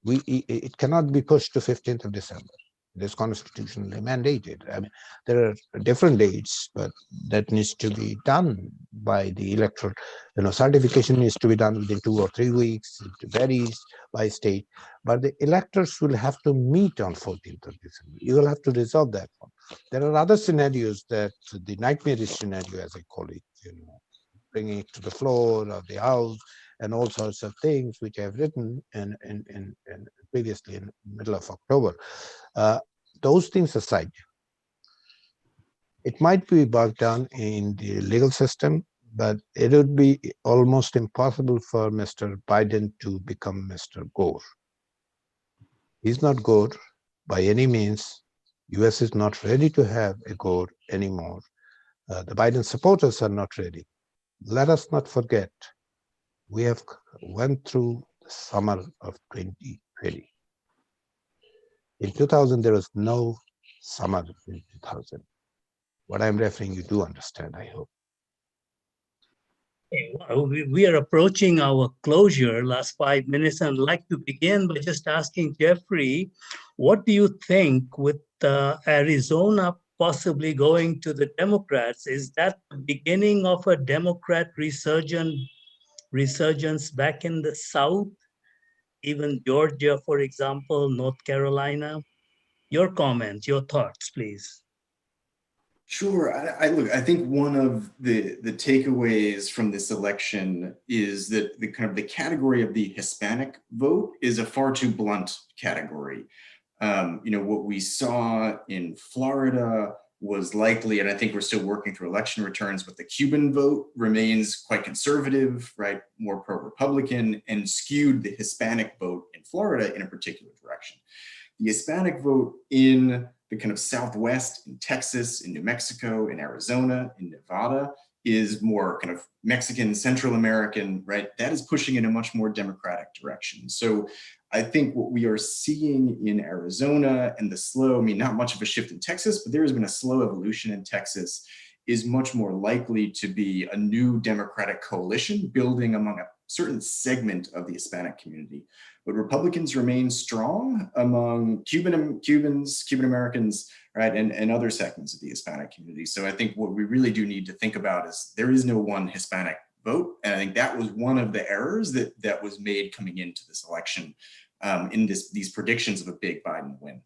It cannot be pushed to 15th of December. It is constitutionally mandated. I mean, there are different dates, but that needs to be done by the electoral. Certification needs to be done within 2 or 3 weeks. It varies by state, but the electors will have to meet on 14th of December. You will have to resolve that one. There are other scenarios that the nightmarish scenario, as I call it, bringing it to the floor of the house and all sorts of things which I've written in previously in the middle of October. Those things aside, it might be bogged down in the legal system, but it would be almost impossible for Mr. Biden to become Mr. Gore. He's not Gore by any means. US is not ready to have a Gore anymore. The Biden supporters are not ready. Let us not forget, we have went through the summer of 2020. In 2000, there was no summer in 2000. What I'm referring, you do understand, I hope. We are approaching our closure, last 5 minutes, and I'd like to begin by just asking Jeffrey, what do you think with Arizona possibly going to the Democrats? Is that the beginning of a Democrat resurgence back in the South? Even Georgia, for example, North Carolina? Your comments, your thoughts, please. Sure. I think one of the takeaways from this election is that the kind of the category of the Hispanic vote is a far too blunt category. What we saw in Florida was likely, and I think we're still working through election returns, but the Cuban vote remains quite conservative, right? More pro-Republican, and skewed the Hispanic vote in Florida in a particular direction. The Hispanic vote in the kind of Southwest, in Texas, in New Mexico, in Arizona, in Nevada, is more kind of Mexican, Central American, right? That is pushing in a much more democratic direction. So I think what we are seeing in Arizona and the slow, not much of a shift in Texas, but there has been a slow evolution in Texas, is much more likely to be a new democratic coalition building among a certain segment of the Hispanic community. But Republicans remain strong among Cubans, Cuban Americans, right, and other segments of the Hispanic community. So I think what we really do need to think about is there is no one Hispanic vote. And I think that was one of the errors that was made coming into this election in these predictions of a big Biden win.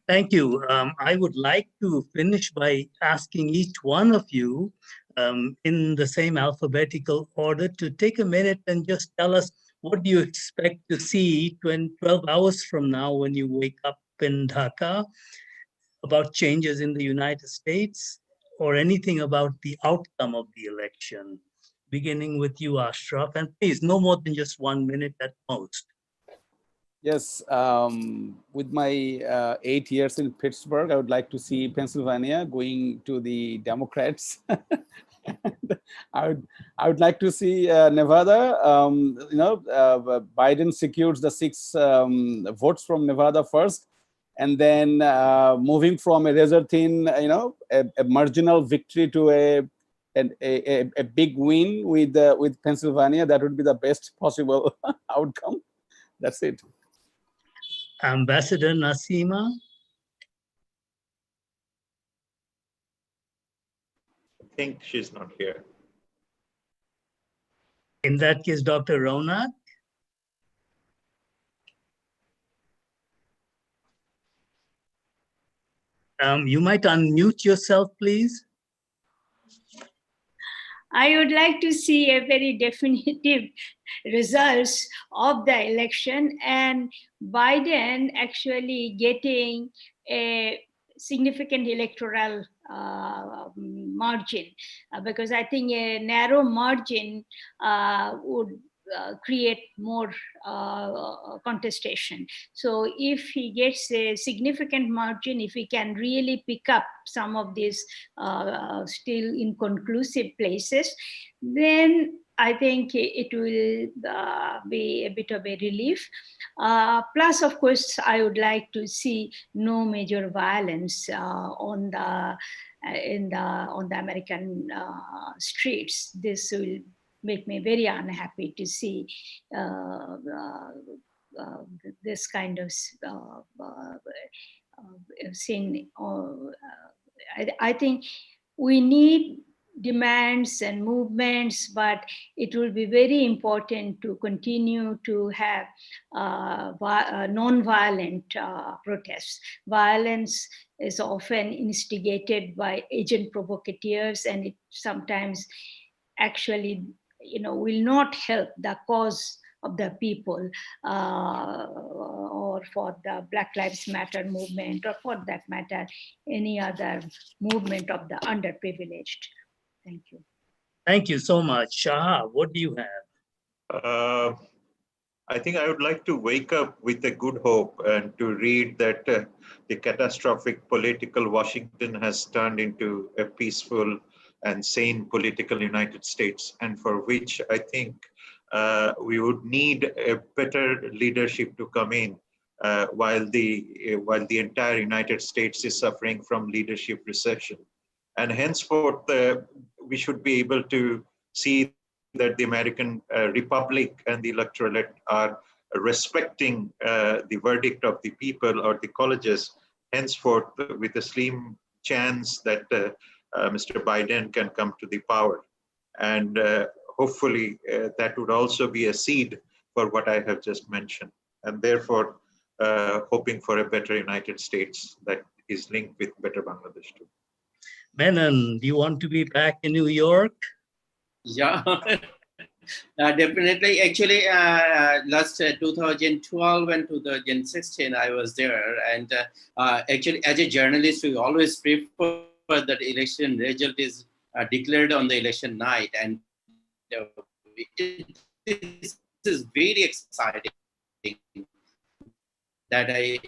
Thank you. I would like to finish by asking each one of you in the same alphabetical order to take a minute and just tell us, what do you expect to see 12 hours from now when you wake up in Dhaka about changes in the United States, or anything about the outcome of the election? Beginning with you, Ashraf, and please, no more than just 1 minute at most. Yes, with my 8 years in Pittsburgh, I would like to see Pennsylvania going to the Democrats. I would like to see Nevada. Biden secures the 6 votes from Nevada first, and then moving from a razor thin, a marginal victory to a big win with Pennsylvania. That would be the best possible outcome. That's it. Ambassador Nasima. I think she's not here. In that case, Dr. Ronak. You might unmute yourself, please. I would like to see a very definitive results of the election and Biden actually getting a significant electoral margin, because I think a narrow margin would create more contestation. So if he gets a significant margin, if he can really pick up some of these still inconclusive places, then I think it will be a bit of a relief. Plus, of course, I would like to see no major violence on the American streets. This will make me very unhappy to see this kind of scene. I think we need demands and movements, but it will be very important to continue to have non-violent protests. Violence is often instigated by agent provocateurs, and it sometimes actually, will not help the cause of the people, or for the Black Lives Matter movement, or for that matter, any other movement of the underprivileged. Thank you. Thank you so much. Shah, what do you have? I think I would like to wake up with a good hope and to read that the catastrophic political Washington has turned into a peaceful and sane political United States, and for which I think we would need a better leadership to come in while the entire United States is suffering from leadership recession. And henceforth, we should be able to see that the American Republic and the electorate are respecting the verdict of the people or the colleges, henceforth with a slim chance that Mr. Biden can come to the power. And hopefully that would also be a seed for what I have just mentioned. And therefore, hoping for a better United States that is linked with better Bangladesh too. Menon, do you want to be back in New York? Yeah, definitely. Actually, last 2012 and 2016, I was there. And actually, as a journalist, we always prefer that election result is declared on the election night. And this is very exciting that I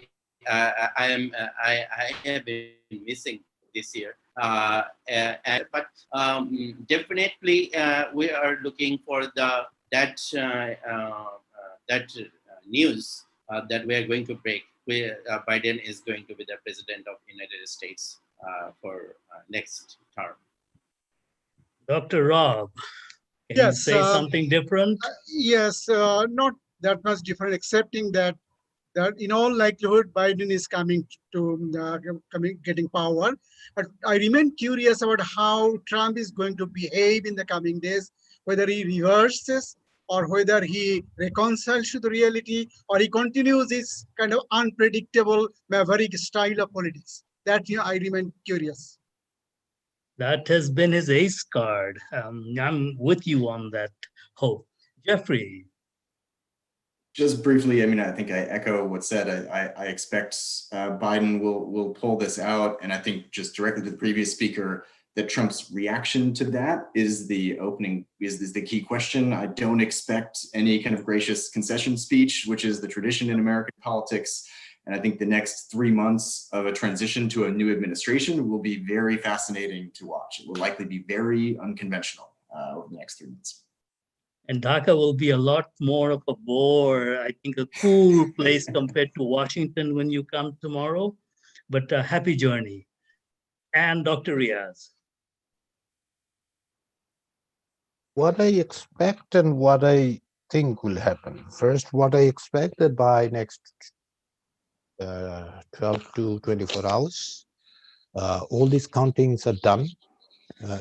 have been missing this year. But definitely we are looking for that news that we are going to break. Biden is going to be the president of the United States for next term. Dr. Rob, can you say something different? Yes, not that much different, excepting that in all likelihood Biden is coming to getting power. But I remain curious about how Trump is going to behave in the coming days, whether he reverses or whether he reconciles to the reality, or he continues his kind of unpredictable maverick style of politics. That I remain curious. That has been his ace card. I'm with you on that hope. Jeffrey. Just briefly, I mean, I think I echo what's said. I expect Biden will pull this out. And I think just directly to the previous speaker, that Trump's reaction to that is the key question. I don't expect any kind of gracious concession speech, which is the tradition in American politics. And I think the next 3 months of a transition to a new administration will be very fascinating to watch. It will likely be very unconventional over the next 3 months. And Dhaka will be a lot more of a bore, I think a cool place compared to Washington when you come tomorrow, but a happy journey. And Dr. Riaz. What I expect and what I think will happen. First, what I expect that by next 12 to 24 hours, all these countings are done.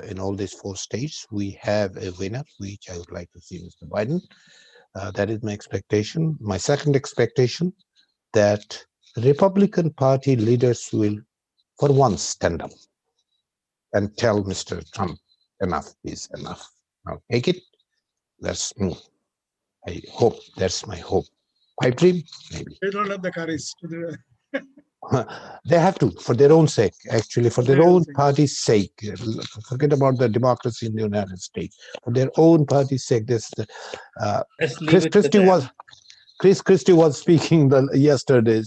In all these 4 states, we have a winner, which I would like to see Mr. Biden. That is my expectation. My second expectation, that Republican Party leaders will, for once, stand up and tell Mr. Trump, enough is enough. Now take it. That's me. I hope, that's my hope. Pipe dream, maybe. They don't have the courage to do it. They have to, for their own sake, actually, for their own party's sake. Forget about the democracy in the United States. For their own party's sake, Chris Christie was speaking yesterday.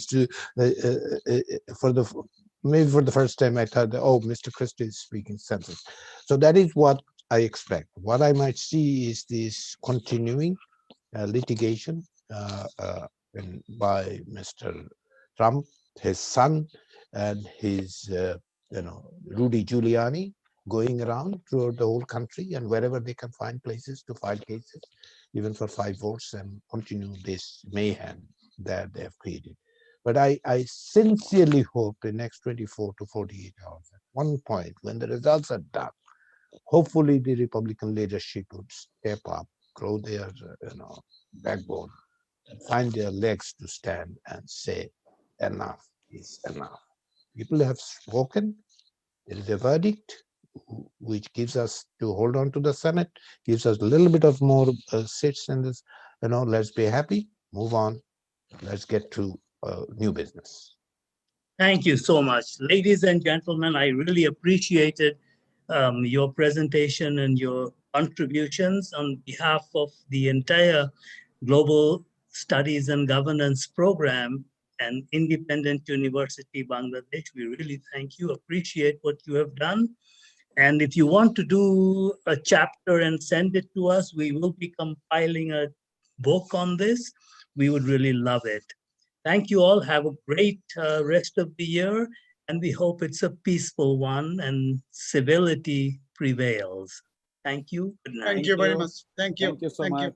Maybe for the first time, I thought, oh, Mr. Christie is speaking sense. So that is what I expect. What I might see is this continuing litigation by Mr. Trump, his son, and his, Rudy Giuliani, going around throughout the whole country and wherever they can find places to file cases, even for 5 votes, and continue this mayhem that they have created. But I sincerely hope in the next 24 to 48 hours, at one point when the results are done, hopefully the Republican leadership would step up, grow their backbone, and find their legs to stand and say enough is enough. People have spoken. There is a verdict which gives us to hold on to the Senate, gives us a little bit of more seats in this. Let's be happy, move on, let's get to new business. Thank you so much. Ladies and gentlemen, I really appreciated your presentation and your contributions on behalf of the entire Global Studies and Governance Program and Independent University Bangladesh. We really thank you, appreciate what you have done. And if you want to do a chapter and send it to us, we will be compiling a book on this. We would really love it. Thank you all. Have a great rest of the year. And we hope it's a peaceful one and civility prevails. Thank you. Good night. Thank you very much. Thank you. Thank you so much.